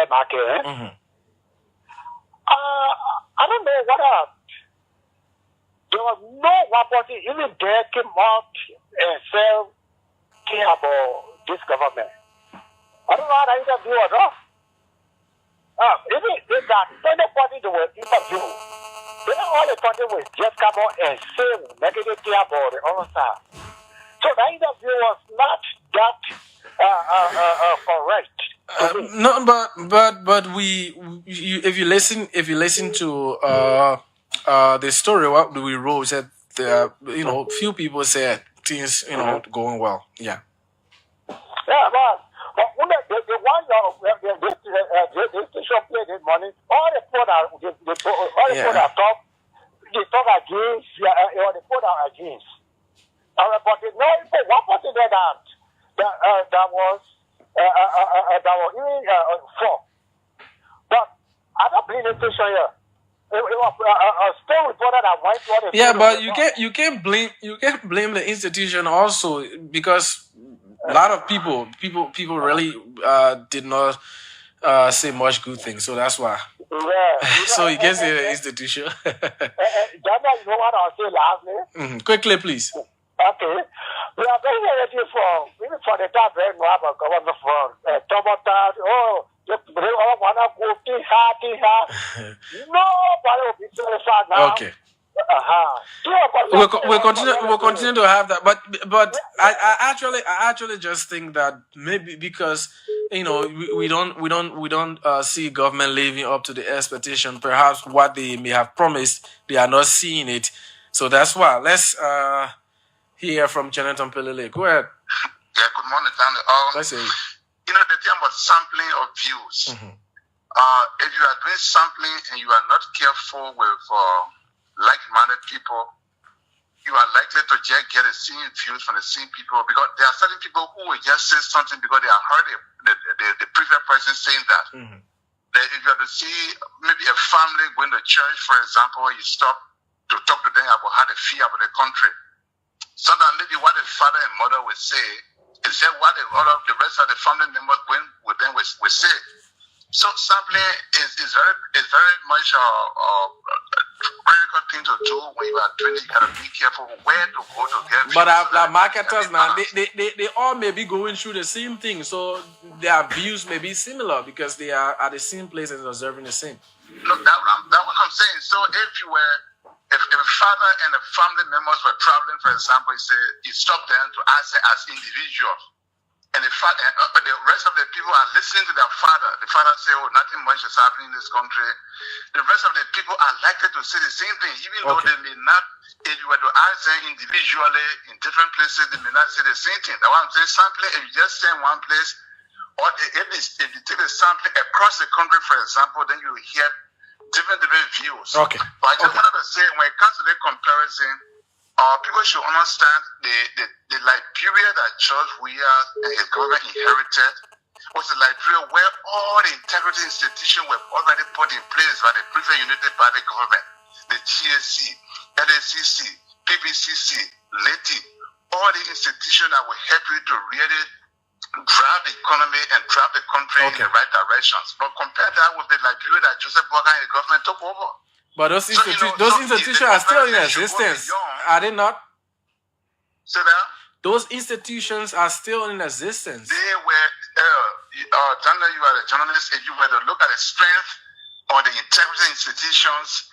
market, I don't know whether there was no one person even there came out and said about this government. I don't know how to interview or not. Even if that anybody they were interviewed, they all the country will just come out and say negative thing about the other side. So the interview was not that correct. No, but if you listen to the story what we wrote, said few people said things going well. Yeah. Yeah, but when the one the station pay this money, all the people that talk against, they put out against. But the no one person there that was even for. But I don't believe the station here. It was a still reporter that went to the yeah, but you can't blame the institution also because a lot of people really did not say much good things, so that's why. Yeah. So you can say the institution. Jana, you know what I'll say lastly? Quickly, please. Okay. We are very ready even for the time when we have a government for Tomata. Oh, you all want to go to nobody will be satisfied now. Okay. We'll continue to have that, but I actually just think that maybe because we don't see government living up to the expectation. Perhaps what they may have promised, they are not seeing it. So that's why. Let's hear from Jonathan Pelele. Go ahead. Yeah. Good morning, Daniel. Let's see. The thing about sampling of views. If you are doing sampling and you are not careful with like-minded people, you are likely to just get the same views from the same people because there are certain people who will just say something because they have heard the previous person saying that. That if you have to see maybe a family going to church, for example, you stop to talk to them about how they feel about the country. Sometimes maybe what the father and mother will say is just what the rest of the family members going with them will say. So sampling is very much a critical thing to do when you are doing it. You gotta be careful where to go to get. But marketers now, they all may be going through the same thing, so their views may be similar because they are at the same place and observing the same. Look, that's what I'm saying. So if a father and the family members were traveling, for example, you stop them to ask them as individuals. And the rest of the people are listening to their father. The father say, "Oh, nothing much is happening in this country." The rest of the people are likely to say the same thing, even though they may not. If you were to ask them individually in different places, they may not say the same thing. That's why I'm saying sampling. If you just say in one place, or if you take a sampling across the country, for example, then you will hear different views. Okay. But I just wanted to say, when it comes to the comparison, people should understand the Liberia that George Weah and his government inherited was a Liberia where all the integrity institutions were already put in place by the previous United Party government, the GSC, LACC, PPCC, LETI, all the institutions that will help you to really drive the economy and drive the country in the right directions. But compare that with the Liberia that Joseph Boakai and the government took over. But those institutions are still in existence, are they not? So that those institutions are still in existence. They were, Daniel, you are a journalist. If you were to look at the strength or the integrity institutions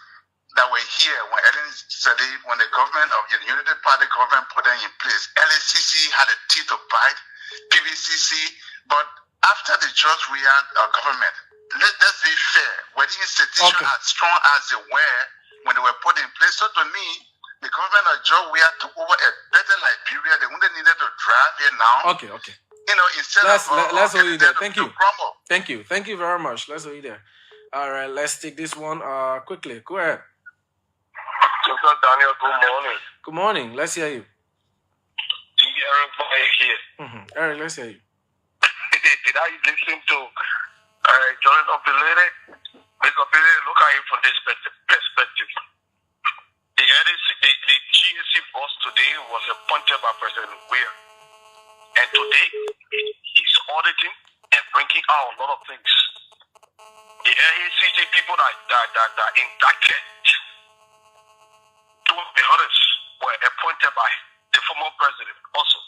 that were here when Ellen Sadi, when the government of the Unity Party government put them in place, LACC had a teeth to bite, PVCC, but after the George Weah government, let's be fair, were the institutions as strong as they were when they were put in place? So to me, the government of George Weah took over a better Liberia. They wouldn't needed to drive here now. Okay. You know, instead let's hold you there. Thank you. Thank you very much. Let's hold you there. All right, let's take this one quickly. Go ahead. Mr. Daniel, good morning. Good morning. Let's hear you. Eric Boy here. Eric, let's hear you. Did I listen to Jonathan Pilere? Mr. Pilere, look at it from this perspective. The GAC boss today was appointed by President Weah. And today, he's auditing and bringing out a lot of things. The LACC people that indicted, to be honest, were appointed by the former president also.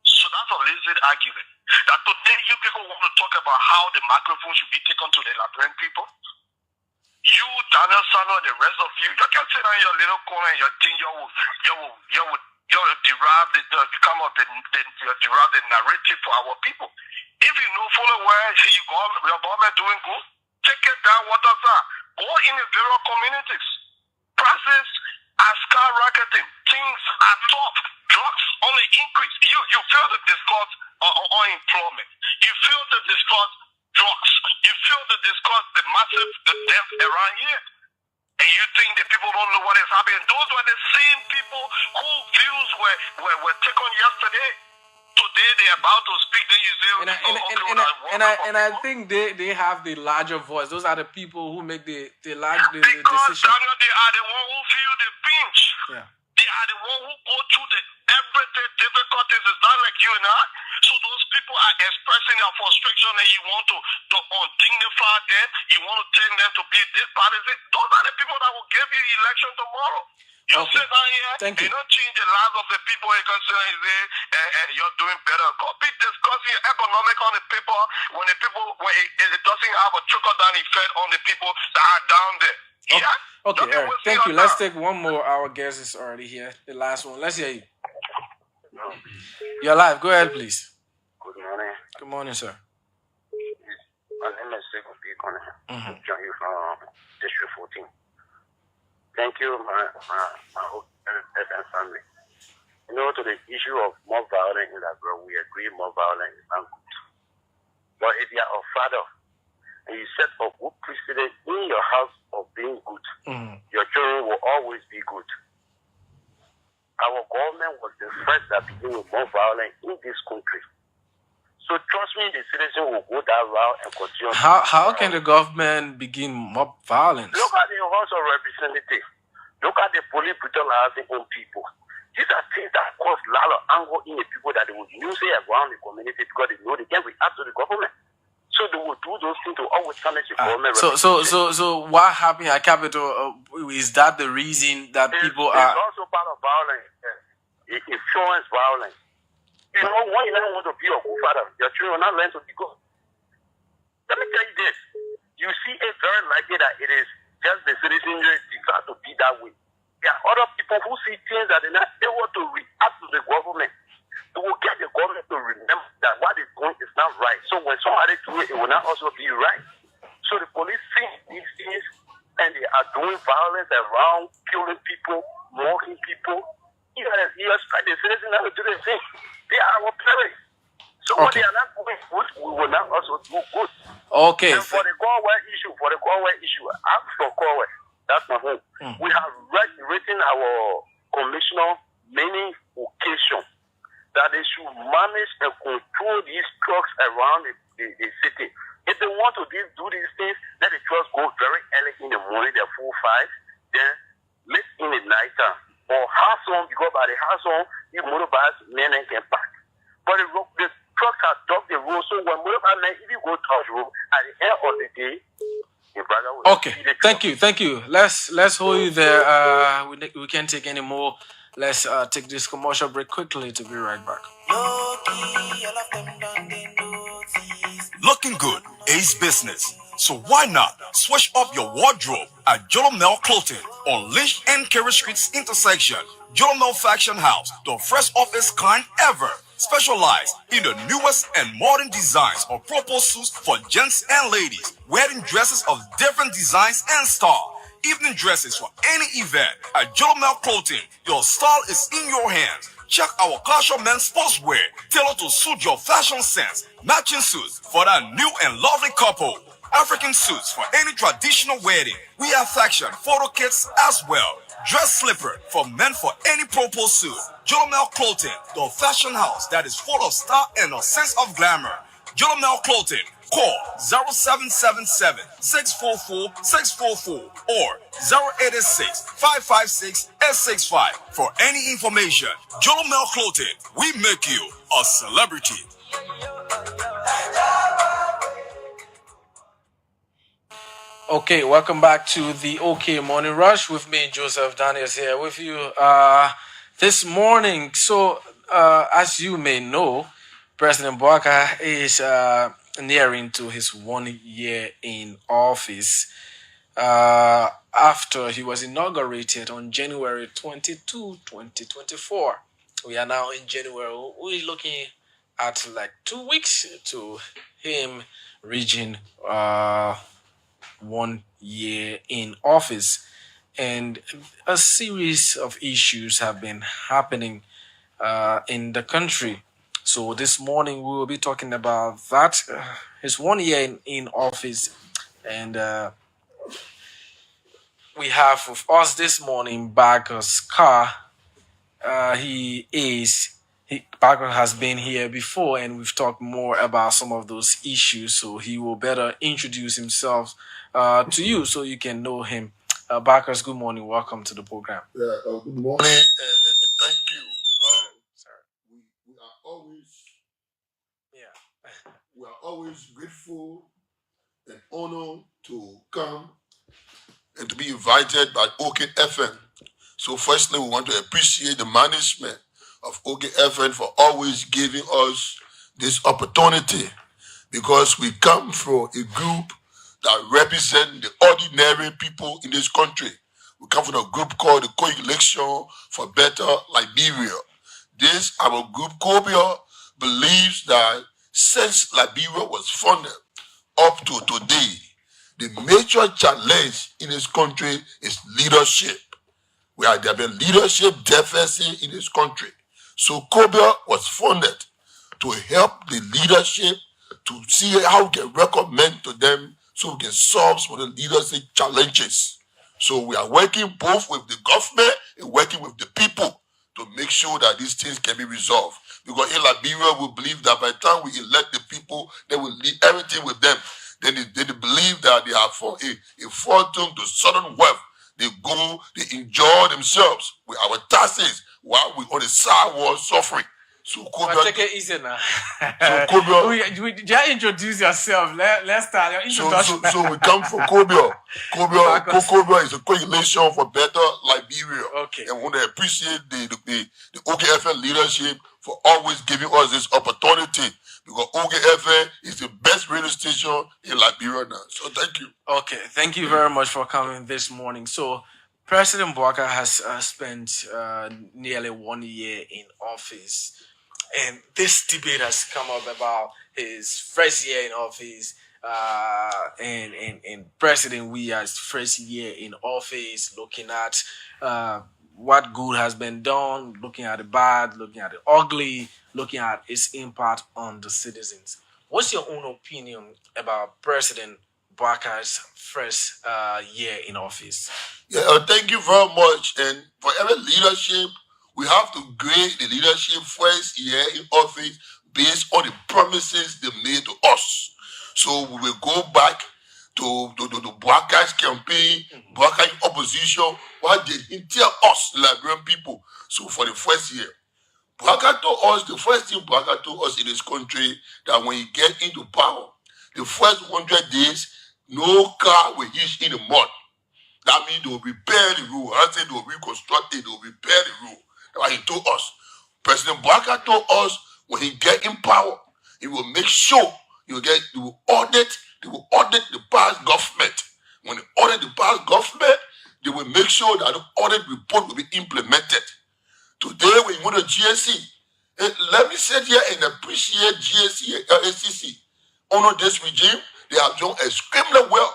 So that's a lazy argument. That today you people want to talk about how the microphone should be taken to the Liberian people. You, Daniel Sano, and the rest of you, you can sit on your little corner and you think you will derive the narrative for our people. If you know fully well, your government doing good, take it down. What does that? Go in the various communities. Prices are skyrocketing. Things are tough. Drugs on the increase. You feel the discourse on unemployment. You feel the discourse drugs. You feel the discourse the massive death around here. And you think the people don't know what is happening. Those were the same people whose views were taken yesterday. Today they're about to speak. Then you say, and I think they have the larger voice. Those are the people who make the decision. Because Daniel, they are the one who feel the pinch. Yeah. They are the one who go through the everyday difficulties. It's not like you and I. So those people are expressing their frustration and you want to undignify them. You want to tell them to be this partisan. Those are the people that will give you election tomorrow. You sit down here, you don't change the lives of the people. You can say, you're doing better. Go be discussing economic on the people when it doesn't have a trickle-down effect on the people that are down there. Yeah? Okay, Eric, thank you. Let's take one more. Our guest is already here. The last one. Let's hear you. You're live. Go ahead, please. Good morning. Good morning, sir. My name is Sekou Pikone. I'm joining you from District 14. Thank you, my whole FM family. You know, to the issue of more violence in Liberia, we agree more violence is not good. But if you are a father and you set a good precedent in your house of being good, your children will always be good. Our government was the first that began with more violence in this country. So trust me, the citizen will go that route and continue. How can the government begin mob violence? Look at the House of Representatives. Look at the police brutalizing on people. These are things that cause a lot of anger in the people that they will use it around the community because they know they can react to the government. So they will do those things to always challenge the government. So what happened at Capitol? Is that the reason that people are? It's also part of violence. It influences violence. You know, when you don't want to be a good father, your children will not learn to be good. Let me tell you this. You see it very likely that it is just the citizens decide to be that way. There are other people who see things that they're not able to react to the government. They will get the government to remember that what is going is not right. So when somebody do it, it will not also be right. So the police see these things and they are doing violence around, killing people, mocking people. You expect the citizens not to do the same. They are our parents. So when they are not doing good, we will not also do good. Okay. And for the Corwell issue, ask for Corwell. That's my home. We have written our commissioner many occasions that they should manage and control these trucks around the city. If they want to do these things, let the trucks go very early in the morning, they're 4-5, then late in the night time. Or house on, because by the house on, you motorbikes, men can park. But the trucks have dug the road. So when if you go touch road, at the end of the day, your brother will Okay, thank you. Let's hold you there. We can't take any more. Let's take this commercial break quickly to be right back. Looking good is business. So why not switch up your wardrobe at Jolomel Clothing on Lynch and Kerry Streets intersection. Jolomel Fashion House, the first of its kind ever. Specialized in the newest and modern designs of proper suits for gents and ladies. Wearing dresses of different designs and style. Evening dresses for any event at Jolomel Clothing. Your style is in your hands. Check our casual men's sportswear tailored to suit your fashion sense. Matching suits for that new and lovely couple. African suits for any traditional wedding. We have fashion photo kits as well. Dress slipper for men for any proper suit. Jolomel Clothing, the fashion house that is full of style and a sense of glamour. Jolomel Clothing. Call 0777-644-644 or 086-556-865 for any information. Jolomel Clothing, we make you a celebrity. Okay, welcome back to the OK Morning Rush with me, Joseph Daniels, here with you this morning. So, as you may know, President Boubacar is nearing to his 1 year in office after he was inaugurated on January 22, 2024. We are now in January. We're looking at like 2 weeks to him reaching 1 year in office, and a series of issues have been happening in the country. So this morning we will be talking about that, his 1 year in office, and we have with us this morning Bagus Carr. Bagus has been here before, and we've talked more about some of those issues. So he will better introduce himself to you so you can know him. Bagus, good morning. Welcome to the program. Yeah, good morning, and thank you. We are always grateful and honored to come and to be invited by OK FM. So firstly, we want to appreciate the management of OK FM for always giving us this opportunity, because we come from a group that represent the ordinary people in this country. We come from a group called the Coalition for Better Liberia. This, our group, COBIA, believes that since Liberia was founded up to today, the major challenge in this country is leadership. There have been leadership deficit in this country. So COBIA was founded to help the leadership to see how we can recommend to them so we can solve some of the leadership challenges. So we are working both with the government and working with the people to make sure that these things can be resolved. Because in Liberia, we believe that by the time we elect the people, they will leave everything with them. Then they believe that they have a fortune to sudden wealth. They go, they enjoy themselves with our taxes while we on the sidewalk suffering. So COBIA, take it easy now. So COBIA, just introduce yourself. Let's start your introduction. So we come from COBIA. COBIA is a coalition for better Liberia. Okay. And we want to appreciate the OKFN leadership for always giving us this opportunity, because OKFN is the best radio station in Liberia now. So thank you. Okay, thank you very much for coming this morning. So President Boubacar has spent nearly 1 year in office, and this debate has come up about his first year in office, and President Weah's first year in office, looking at what good has been done, looking at the bad, looking at the ugly, looking at its impact on the citizens. What's your own opinion about President Boubacar's first year in office? Yeah, thank you very much. And for every leadership, we have to grade the leadership first year in office based on the promises they made to us. So we will go back to Boubacar's campaign, Boubacar's opposition. What did he tell us, the Liberian people? So for the first year, Bouaka told us, the first thing Bouaka told us in this country, that when he get into power, the first 100 days, no car will hitch in the mud. That means they will repair the road. I said they will reconstruct it, they will repair the road. That's what he told us. President Bouaka told us when he get in power, he will make sure he will audit the past government. When they audit the past government, they will make sure that the audit report will be implemented. Today, when you go to GSC, let me sit here and appreciate GSC and LACC. Under this regime, they have done extremely well.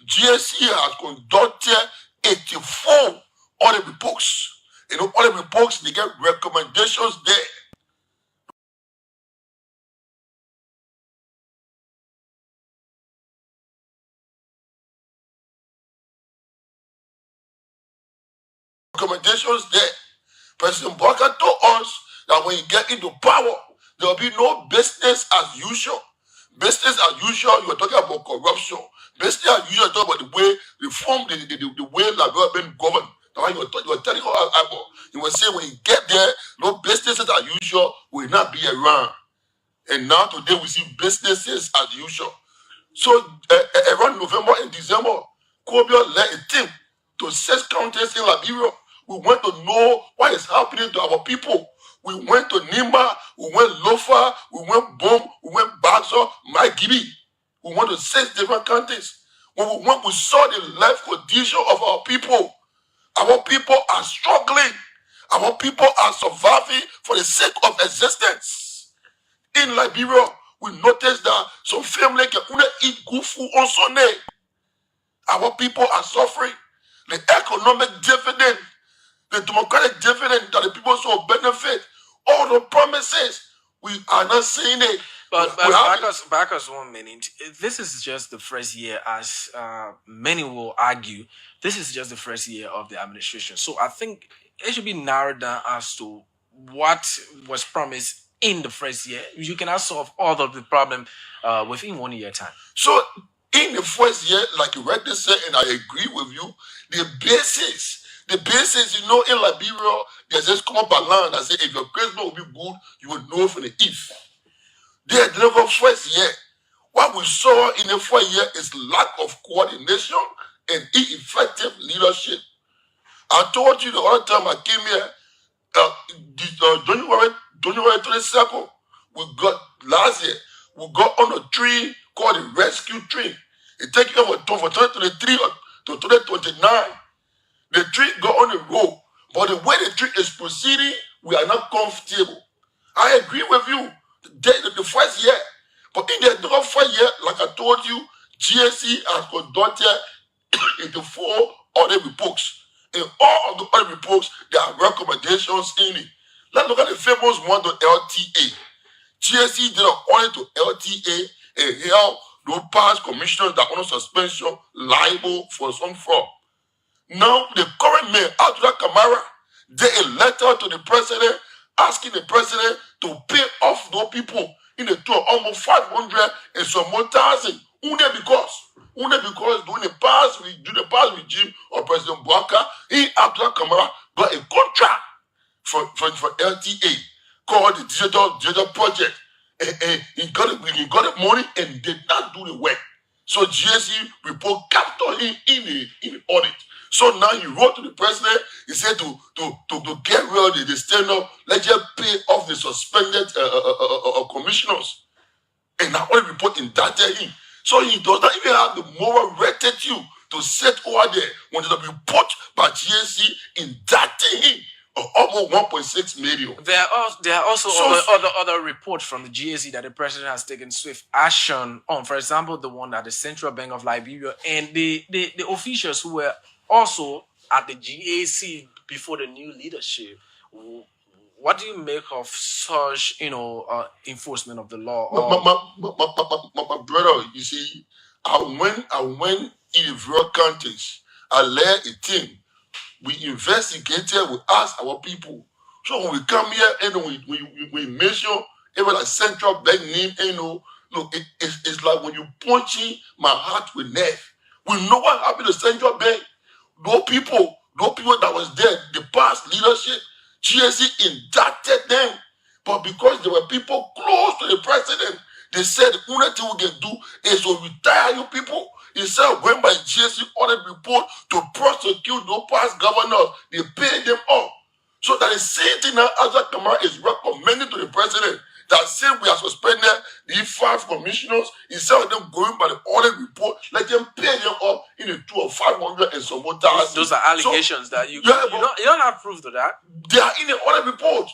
GSC has conducted 84 audit reports. You know, audit reports, they get recommendations there. Recommendations there. President Bouaka told us that when you get into power, there will be no business as usual. Business as usual, you are talking about corruption. Business as usual, you talk about the way reform, the way Liberia been governed. That's why you were telling us, you were saying when you get there, no businesses as usual will not be around. And now today we see businesses as usual. So around November and December, Kobio led a team to 6 counties in Liberia. We want to know what is happening to our people. We went to Nimba, we went Lofa, we went Bom, we went Bazo, Maigibi. We went to 6 different counties. When we went, we saw the life condition of our people. Our people are struggling. Our people are surviving for the sake of existence. In Liberia, we noticed that some families can only eat good food on Sunday. Our people are suffering. The economic dividend, the democratic dividend that the people will benefit, all the promises, we are not seeing it. But back us 1 minute. This is just the first year, as many will argue. This is just the first year of the administration. So I think it should be narrowed down as to what was promised in the first year. You cannot solve all of the problem within 1 year time. So in the first year, like you rightly said, and I agree with you, the basis, you know, in Liberia, there's this common balance that say if your Christmas will be good, you will know from the if. They deliver first year. What we saw in the first year is lack of coordination and ineffective leadership. I told you the other time I came here, January 22nd, we got last year, we got on a tree called the rescue tree. It takes you from 2023 to 2029. The tree got on the road, but the way the tree is proceeding, we are not comfortable. I agree with you. The first year, but in the first year, like I told you, GSC has conducted 84 audit reports. In all of the audit reports, there are recommendations in it. Let's look at the famous one to LTA. GSC did an audit to LTA and held those past commissioners that are on suspension liable for some fraud. Now, the current mayor, Abdullah Kamara, did a letter to the president asking the president to pay off those people in the total almost 500 and some more thousand. Only because during the past regime of President Bouaka, Abdullah Kamara got a contract for LTA called the Digital Project. And he got the money and did not do the work. So GSC report captured him in the audit. So now he wrote to the president, he said to get rid of the stand-up, let's just pay off the suspended commissioners. And now audit report indicted him. So he does not even have the moral rectitude to sit over there when there's a report by GSC indicting him of almost 1.6 million. There are also other reports from the GSC that the president has taken swift action on. For example, the one at the Central Bank of Liberia and the officials who were also at the GAC before the new leadership. What do you make of such, enforcement of the law? My brother, you see, I went in the various countries. I led a team. We investigated, we asked our people. So when we come here, and we mention even like Central Bank name, look, it's like when you punching my heart with nerve. We know what happened to Central Bank. Those people that was there, the past leadership, GSC indicted them But because there were people close to the president, they said the only thing we can do is to retire you people. Instead of going by GSC audit report to prosecute those past governors, they pay them off. So that the same thing now Isaac Kamara is recommending to the president, that since we are suspended the 5 commissioners, instead of them going by the audit report, let them pay them up in the 2 or 500 and some more thousand. Those are allegations that you don't have proof to that. They are in the audit report.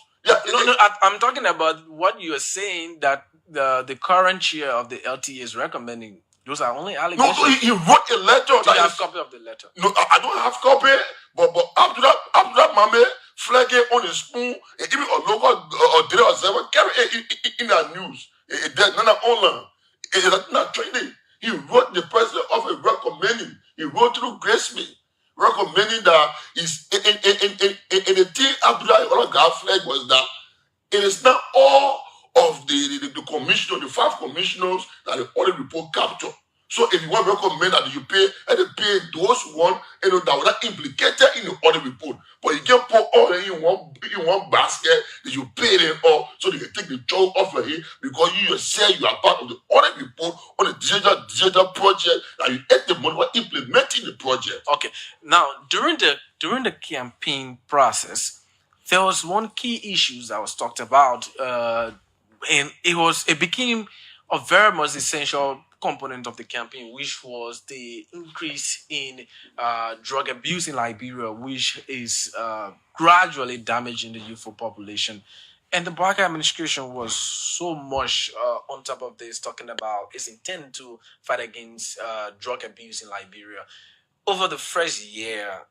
I'm talking about what you are saying that the current chair of the LTA is recommending. Those are only allegations. No, he wrote a letter. Do you have a copy of the letter? No, I don't have copy. But after that, Mame flag it on the spoon, even a local or daily observer carry it in the news. There's none online. It's not training. He wrote the president of it recommending. He wrote through Grace Me, recommending that is in the thing after that all God flag was that it is not all of the commissioner, the 5 commissioners that the audit report captured. So if you want to recommend that you pay, and they pay those one, that were not implicated in the audit report. But you can put all in one basket that you pay them all so they can take the job off your head because you say you are part of the audit report on the digital project and you get the money for implementing the project. Okay. Now during the campaign process, there was one key issue that was talked about, and it became a very much essential component of the campaign, which was the increase in drug abuse in Liberia, which is gradually damaging the youthful population. And the Barker administration was so much on top of this, talking about its intent to fight against drug abuse in Liberia. Over the first year,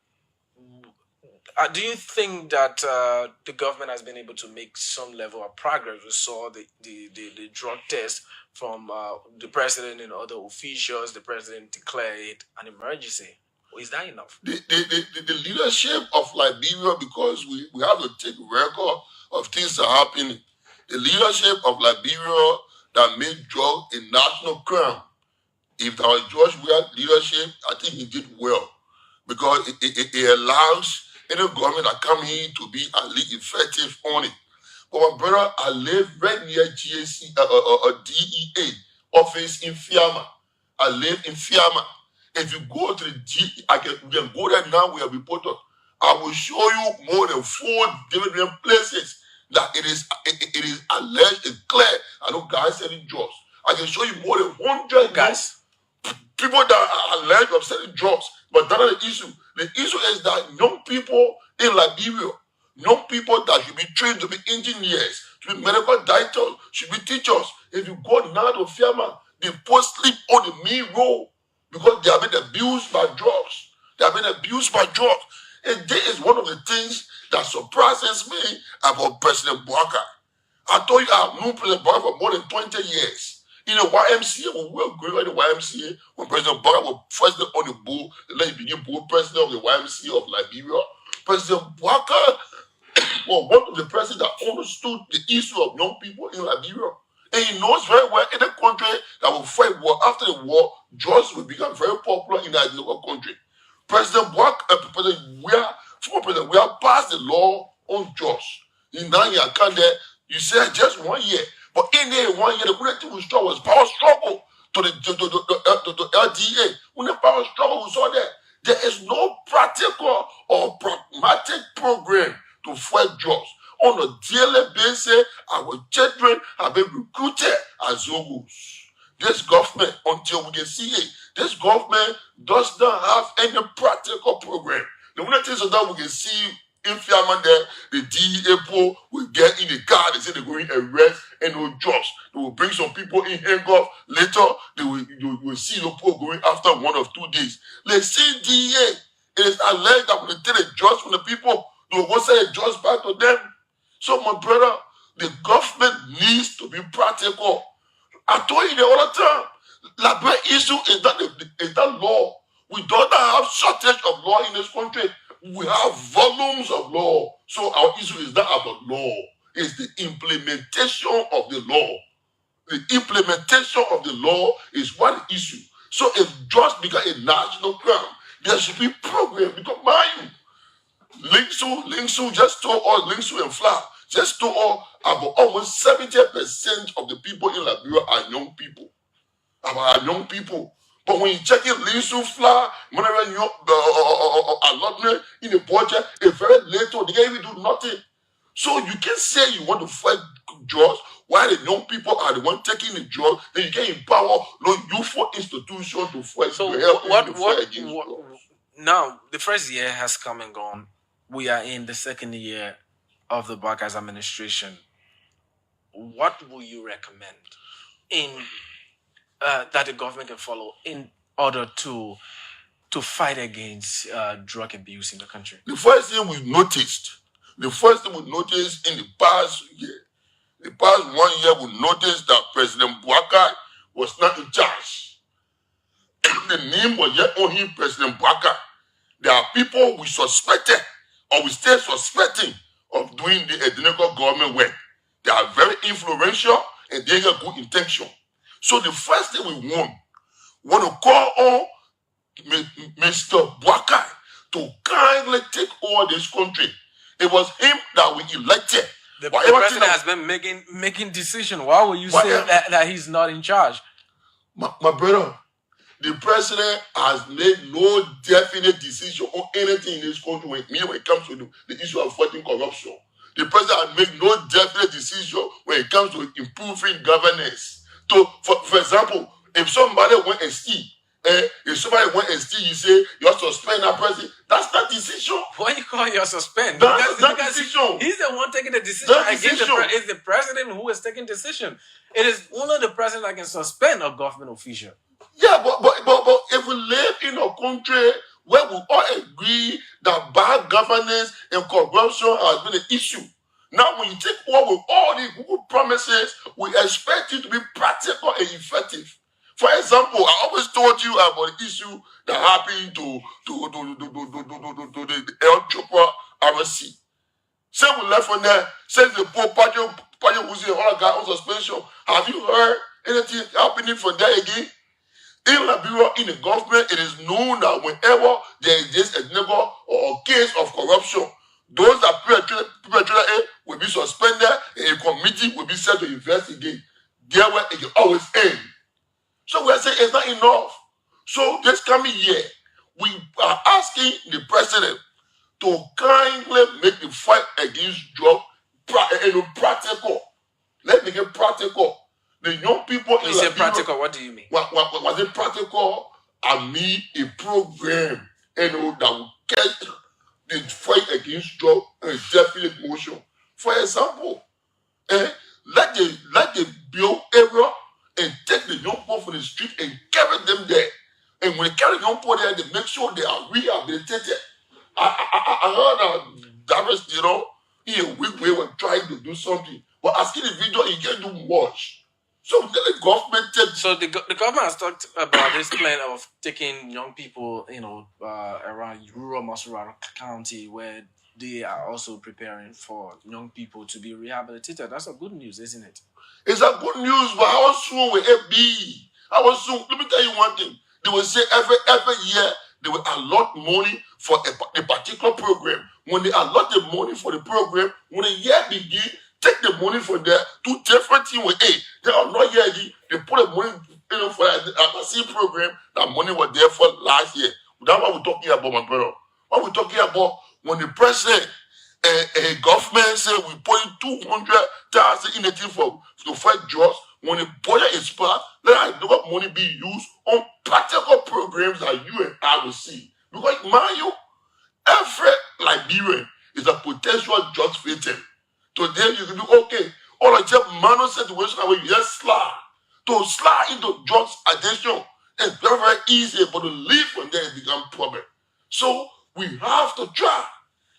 do you think that the government has been able to make some level of progress? We saw the drug test from the president and other officials. The president declared an emergency. Is that enough? The leadership of Liberia, because we have to take record of things that are happening. The leadership of Liberia that made drug a national crime. If that was George Weah's leadership, I think he did well. Because it allows any government that come in to be at least effective on it. But my brother, I live right near GAC, DEA office in Fiama. I live in Fiama. If you go to the we can go there now, we have reported. I will show you more than 4 different places that it is alleged and clear. I know guys selling drugs. I can show you more than 100 guys. People that are alleged of selling drugs, but that's not the issue. The issue is that young people in Liberia, young people that should be trained to be engineers, to be medical doctors, should be teachers. If you go now to Fiama, they put sleep on the main road because they have been abused by drugs. They have been abused by drugs. And this is one of the things that surprises me about President Bouaka. I told you I have known President Bouaka for more than 20 years. In the YMCA, when we were growing up in the YMCA, when President Bouaka was president on the board, and then he became board president of the YMCA of Liberia, President Bouaka was one of the presidents that understood the issue of young people in Liberia. And he knows very well in a country that will fight war after the war, drugs will become very popular in that local country. President Bouaka, former President Weah passed the law on drugs. In Nanya, you said just 1 year. But in there 1 year, the only thing we saw was power struggle to the LDA. When the power struggle we saw that there is no practical or pragmatic program to fight drugs. On a daily basis, our children have been recruited as Zogos. This government, until we can see it, this government does not have any practical program. The only thing is that we can see in Fiaman there, the DEA will get in the car, they say they're going to arrest and no jobs. They will bring some people in handcuffs. Later, you will see the poor going after 1 or 2 days. Let's see DEA. It is alleged that when they take the jobs from the people, they will go send the jobs back to them. So, my brother, the government needs to be practical. I told you the other time, the big issue is that law. We don't have shortage of law in this country. We have volumes of law. So our issue is not about law. It's the implementation of the law. The implementation of the law is one issue. So if drugs become a national crime, there should be program. Because mind you, Linksu just told us, Linksu and Fla, Just to all, about almost 70% of the people in Liberia are young people. Are young people. But when you check it, Lisu Fla, whenever you allotment in the budget, a very little, they can't even do nothing. So you can say you want to fight drugs while the young people are the one taking the drugs, then you can empower youthful institutions to fight. So to help what fight against drugs. now the first year has come and gone. We are in the second year of the Barker's administration. What will you recommend in that the government can follow in order to fight against drug abuse in the country? The first thing we noticed in the past year, the past 1 year, we noticed that President Bouakai was not in charge. The name was yet on him, President Bouakai. There are people we suspected or we still suspecting of doing the Ediniko government work. They are very influential and they have good intention. So the first thing we want to call on Mr. Bouakai to kindly take over this country. It was him that we elected. The president has been making decisions. Why will you say that he's not in charge? My brother, the president has made no definite decision on anything in this country when it comes to the issue of fighting corruption. The president has made no definite decision when it comes to improving governance. So, for example, if somebody went and steal, you say you're suspend that president. That's not decision. Why you call your suspend? That's not decision. He's the one taking the decision. It's the president who is taking decision. It is only the president that can suspend a government official. Yeah, but if we live in a country where we all agree that bad governance and corruption has been an issue, now when you take over with all the good promises, we expect it to be practical and effective. For example, I always told you about the issue that happened to the El Chopper RSC. Say we left from there, since the poor party was here, all got on suspension. Have you heard anything happening from there again? In Liberia, in the government, it is known that whenever there is this illegal or case of corruption, those that perpetrated will be suspended and a committee will be set to investigate. There where it will always end. So we are saying it's not enough. So this coming year, we are asking the president to kindly make the fight against drug practical. Let's make it practical. The young people when you say practical, what do you mean? Was it practical? I mean a program, that will get the fight against drug in a definite motion. For example, let the build area and take the young people from the street and carry them there. And when they carry the young people there, they make sure they are rehabilitated. I heard that in a weak way were trying to do something. But as individual, you can't do much. So the government So the government has talked about this plan of taking young people, around rural Masurara County, where they are also preparing for young people to be rehabilitated. That's a good news, isn't it? It's a good news, but how soon will it be? How soon? Let me tell you one thing. They will say every year they will allot money for a particular program. When they allot the money for the program, when the year begins, take the money from there to different things with they are not here again. They put the money for the same program. That money was there for last year. That's what we're talking about, my brother. What we're talking about when the president a government say we put 200,000 in the thing to fight drugs. When the budget is passed, let that money be used on practical programs that you and I will see. Because mind you, every Liberian is a potential drugs victim. Today you can do okay. All I tell manual situation where you just slide into drugs addiction. It's very, very easy, but to leave from there it becomes problem. So we have to try.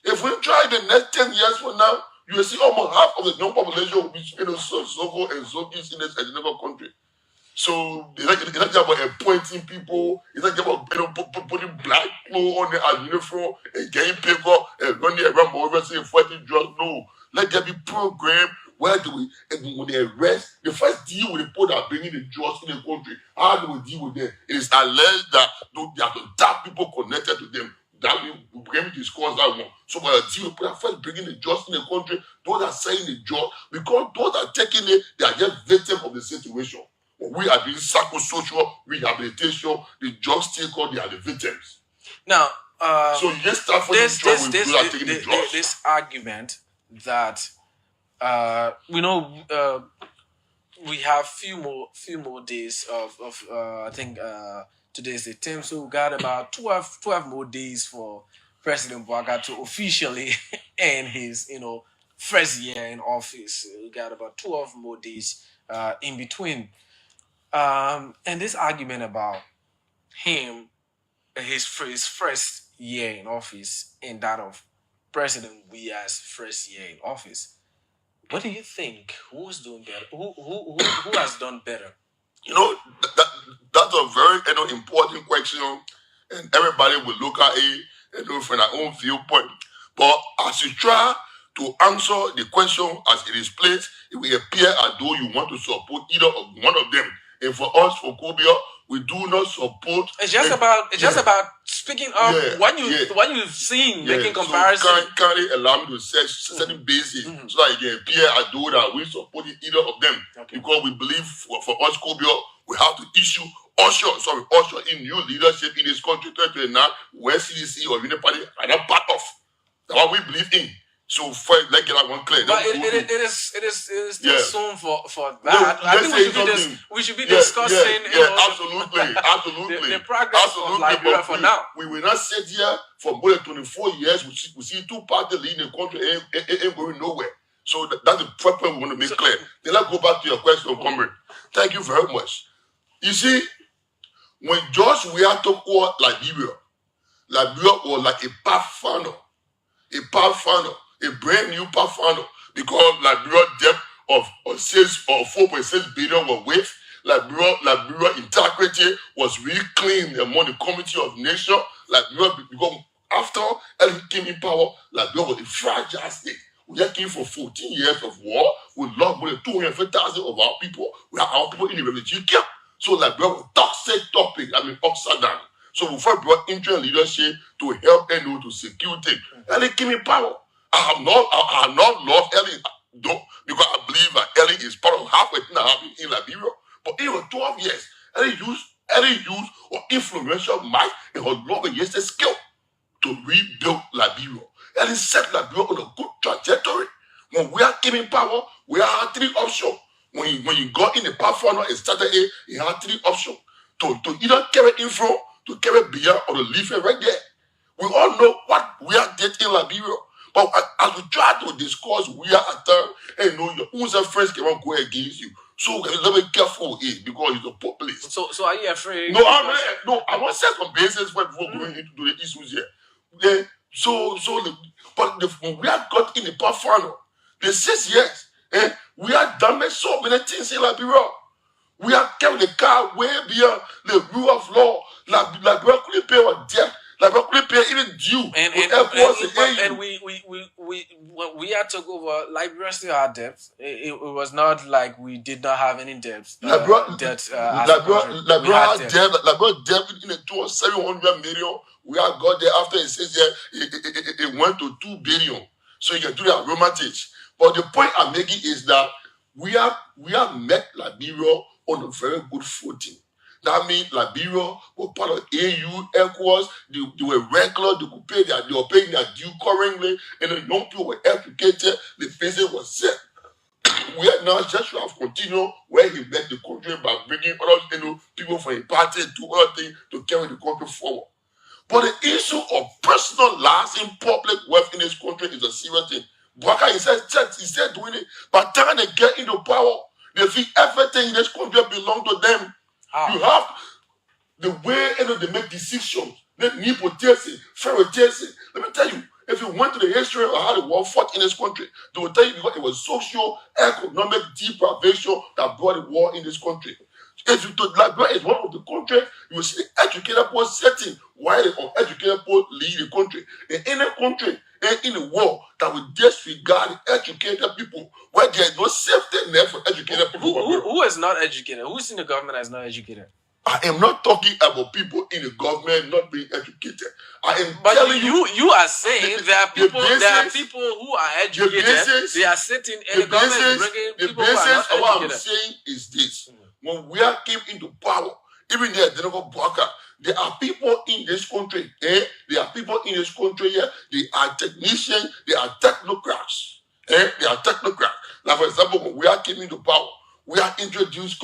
If we try the next 10 years from now, you will see almost half of the young population will be so-called and Zogis in this country. So it's not just about appointing people. It's not just about putting black clothes on their uniform and getting paper and running around over saying fighting drugs. No, let there be program where when they arrest, the first deal with the people that are bringing the drugs in the country. How do we deal with them? It is alleged that they have to tap people connected to them. That we can discuss that one. So by the team, we put first bringing the justice in the country, those are saying the job, because those that are taking it, they are just victims of the situation. We are doing psychosocial rehabilitation, the drugs taker, they are the victims. Now, so you just start for this argument that we have few more days of I think today's the 10th, so we got about 12 more days for President Bouaka to officially end his first year in office. We got about 12 more days in between. And this argument about him, his first year in office, and that of President Weah's first year in office, what do you think? Who's doing better? Who has done better? That's a very important question, and everybody will look at it from their own viewpoint. But as you try to answer the question as it is placed, it will appear as though you want to support either of one of them. And for us, for Kobia, we do not support. It's just about speaking up what you've seen, making comparison. So can they allow me to set certain basis so that it can appear as though that we support either of them? Okay. Because we believe for us, Kobia, we have to usher in new leadership in this country 2029, where CDC or Union Party are not part of. That's what we believe in. So first, let's get that one clear. But it is still soon for that. I think we should be discussing. Absolutely. The progress of Liberia for now. We will not sit here for more than 24 years. We see two parties leading the country ain't going nowhere. So that's the point we want to make clear. Then let's go back to your question, comrade. Thank you very much. You see, when George Weah took over Liberia was like a pathfinder. A brand new pathfinder, because Liberia debt of 4.6 billion was waived. Liberia integrity was really clean among the community of nations. Liberia, because after Ellen came in power, Liberia was a fragile state. We just came from 14 years of war. We lost more than 250,000 of our people. We have our people in the refugee camp. So Liberia was toxic topic. Upside down. So we first brought interim leadership to help NO to secure things. Ellen came in power. I have not loved Ellen, though, because I believe that Ellen is part of halfway thing that happened in Liberia. But in her 12 years, Ellen used her influential might and her love and yesterday skill to rebuild Liberia. Ellen set Liberia on a good trajectory. When we came in power, we had 3 options. When you got in the pathfinder and started it, you had 3 options. To either carry info, to carry beyond, or to leave it right there. We all know what we are did in Liberia. But as we try to discuss, we are at time, and your own friends cannot go against you. So we're a little bit careful with it because it's a populist. So are you afraid? No, I want to set some basis before going into the issues here. When we have got in the pathfinder, the 6 years, we have damaged so many things in Liberia. We have kept the car way beyond the rule of law. Liberia couldn't pay our debt. Liberia couldn't pay even due. And we had to go over. Liberia still had debt. It was not like we did not have any debt. Liberia had debt in the 700 million. We have got there after it says it went to 2 billion. So you can do that romantic. But the point I'm making is that we have met Liberia on a very good footing. That means Liberia were part of AU, ECOWAS, they were regular, they were paying their due currently, and the young people were educated, the faces were set. We are now just to have continued where he led the country by bringing other people from a party to other things to carry the country forward. But the issue of personal lasting public wealth in this country is a serious thing. Bouaka, he said doing it, by the time they get into power, they feel everything in this country belongs to them. You have the way they make decisions, nepotism, favoritism. Let me tell you, if you went to the history of how the war fought in this country, they will tell you because it was socio-economic deprivation that brought the war in this country. If you told Liberia is one of the countries, you will see the educated poor setting while the uneducated poor lead the country. In any country and in the world that will disregard educated people, where there is no safety net for educated people. Who is not educated? Who's in the government that is not educated? I am not talking about people in the government not being educated. I am But telling you are saying there are people who are educated. They are sitting in the government is bringing people who are not educated. What I'm saying is this: when we came into power, even the General Bwaka, there are people in this country. There are people in this country here. They are technicians. They are technocrats. They are technocrats. Now, for example, when we came into power, we are introduced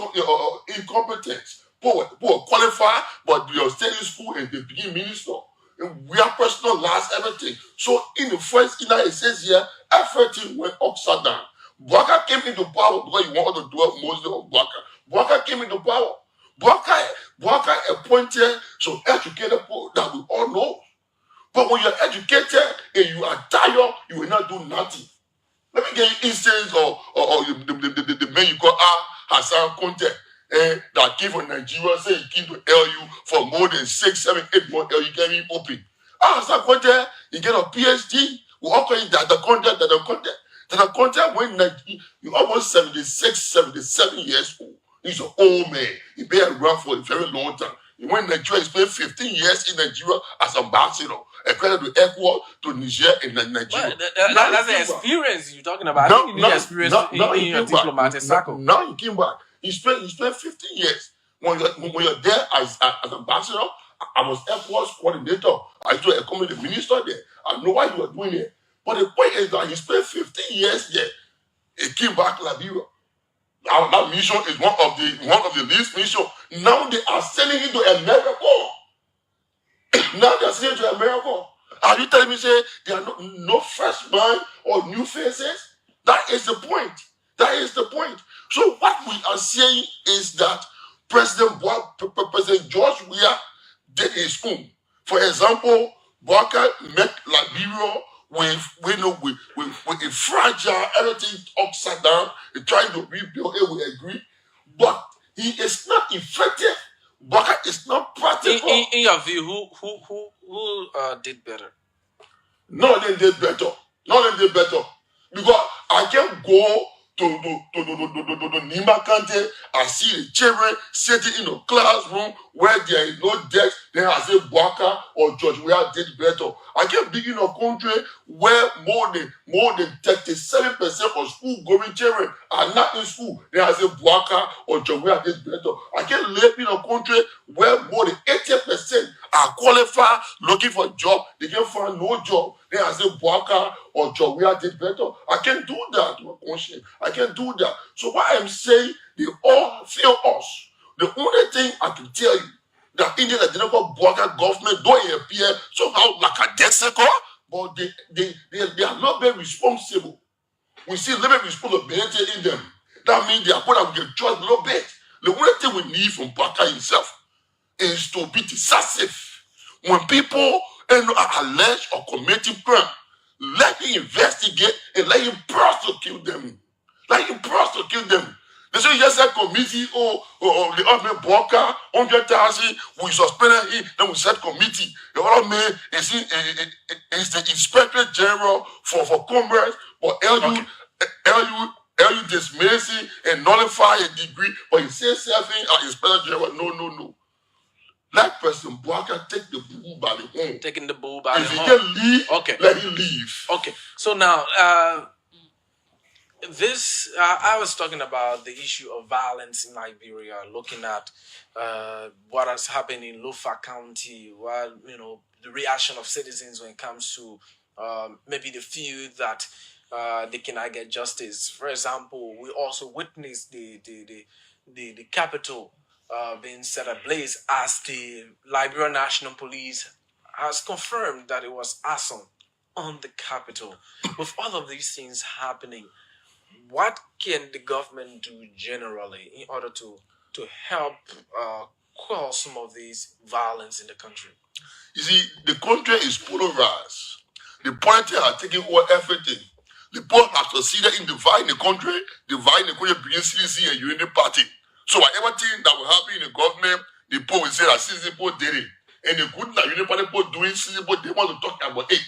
incompetence. Who are qualified, but they are staying in school and they begin minister. And we are personalized everything. So in the first it says here, everything went upside down. Bwaka came into power because he wanted to dwell mostly on Bwaka. Bwaka came into power. Bwaka appointed some educated people that we all know. But when you're educated and you are tired, you will not do nothing. Let me get you instance of the man you call Hassan Conte. That came from Nigeria, say he came to LU for more than 6, 7, 8 months. LU can't even open. Hassan Conte, he get a PhD. We all call it the content when he almost 76, 77 years old. He's an old man. He been around for a very long time. He went to Nigeria. He spent 15 years in Nigeria as ambassador. Accredited to ECOWAS, to Niger, and Nigeria. That's the experience you're talking about. I think you need experience in your diplomatic circle. Now he came back. He spent 15 years. When you're there as ambassador, I was ECOWAS coordinator. I used to accommodate the minister there. I know why you were doing it. But the point is that he spent 15 years there. He came back to Liberia. That mission is one of the least missions. Now they are sending him to America. Now they are sending him to America. Are you telling me say there are no fresh mind or new faces? That is the point. That is the point. So what we are saying is that President George Weah did his school. For example, Bwaka met Liberia with a fragile, everything upside down, trying to rebuild it, we agree. But he is not effective. Bwaka is not practical. In your view, who did better? None of them did better. None of them did better. Because I can't go to Nima Kante and see the children sitting in a classroom where there is no desk. Then I say Bwaka or George Weah did better. I can't be in a country where more than 37% of school-going children are not in school. Then I say Bwaka or George Weah did better. I can't live in a country where more than 80% are qualified looking for a job. They can't find no job. Then I say Bwaka or George Weah did better. I can't do that. I can't do that. So what I'm saying, they all fail us. The only thing I can tell you, that India, the General Bwaka government don't appear somehow lackadaisical, but they are not very responsible. We see a little bit of responsibility in them. That means they are going to get judged a little bit. The only thing we need from Bwaka himself is to be decisive. When people are alleged or committing crime, let him investigate and let him prosecute them. Let him prosecute them. They say yes, a committee the other Bwaka 100,000. We suspended him. Then we said committee. The other man is the Inspector General for Commerce, but LU dismiss him and nullify a degree. But he says something as Inspector General. No. Let President Bwaka take the bull by the horn. Taking the bull by the horn. If he can leave, okay, let him leave. Okay. So now, I was talking about the issue of violence in Liberia, looking at what has happened in Lofa County, the reaction of citizens when it comes to maybe the fear that they cannot get justice. For example, we also witnessed the capital being set ablaze as the Liberia National Police has confirmed that it was arson on the capital. With all of these things happening, what can the government do generally in order to help quell some of these violence in the country? You see, the country is polarized. The politics are taking over everything. The poor have succeeded in dividing the country between CDC and Unity Party. So whatever thing that will happen in the government, the poor will say that CDC people did it. And the good that Unity Party people doing, CDC people, they want to talk about it.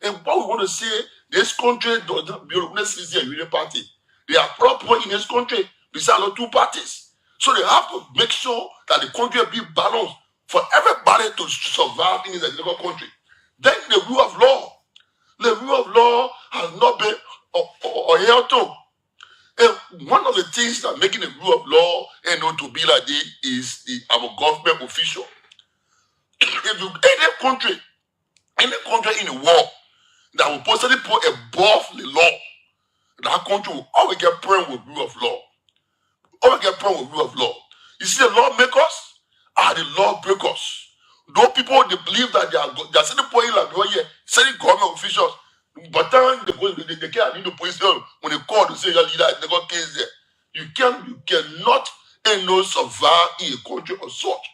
And what we want to say, this country does not belong to CDC and Unity Party. There are proper in this country besides the two parties. So they have to make sure that the country be balanced for everybody to survive in this country. Then the rule of law. The rule of law has not been held to. And one of the things that making the rule of law to be like this is our government official. If you any country in the world that will possibly put above the law, that country will always get problem with rule of law. Always get problem with rule of law. You see, the lawmakers are the lawbreakers. Those people, they believe that they are sitting point like certain government officials, but then they can't need the police when they call to say your leader, they got case there. You cannot survive in a country of such.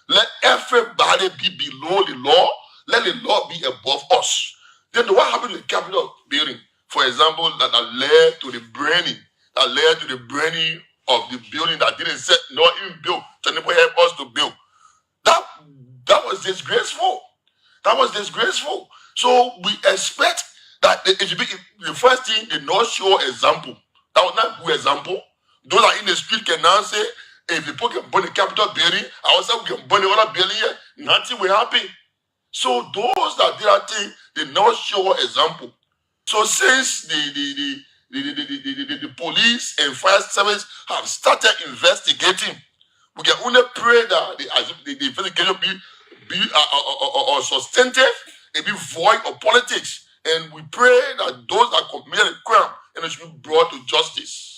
Let everybody be below the law. Let the law be above us. Then what happened to the Capitol building, for example, that led to the burning, of the building that didn't set, not even build, so nobody help us to build. That was disgraceful. That was disgraceful. So we expect that it should be the first thing, the North Shore example. That was not a good example. Those that in the street can now say, if people can burn the Capitol building, I also we can burn the other building here, nothing will happen. So those that did that thing, the North Shore example. So since the police and fire service have started investigating, we can only pray that the investigation be substantive and be void of politics. And we pray that those that committed the crime and they should be brought to justice.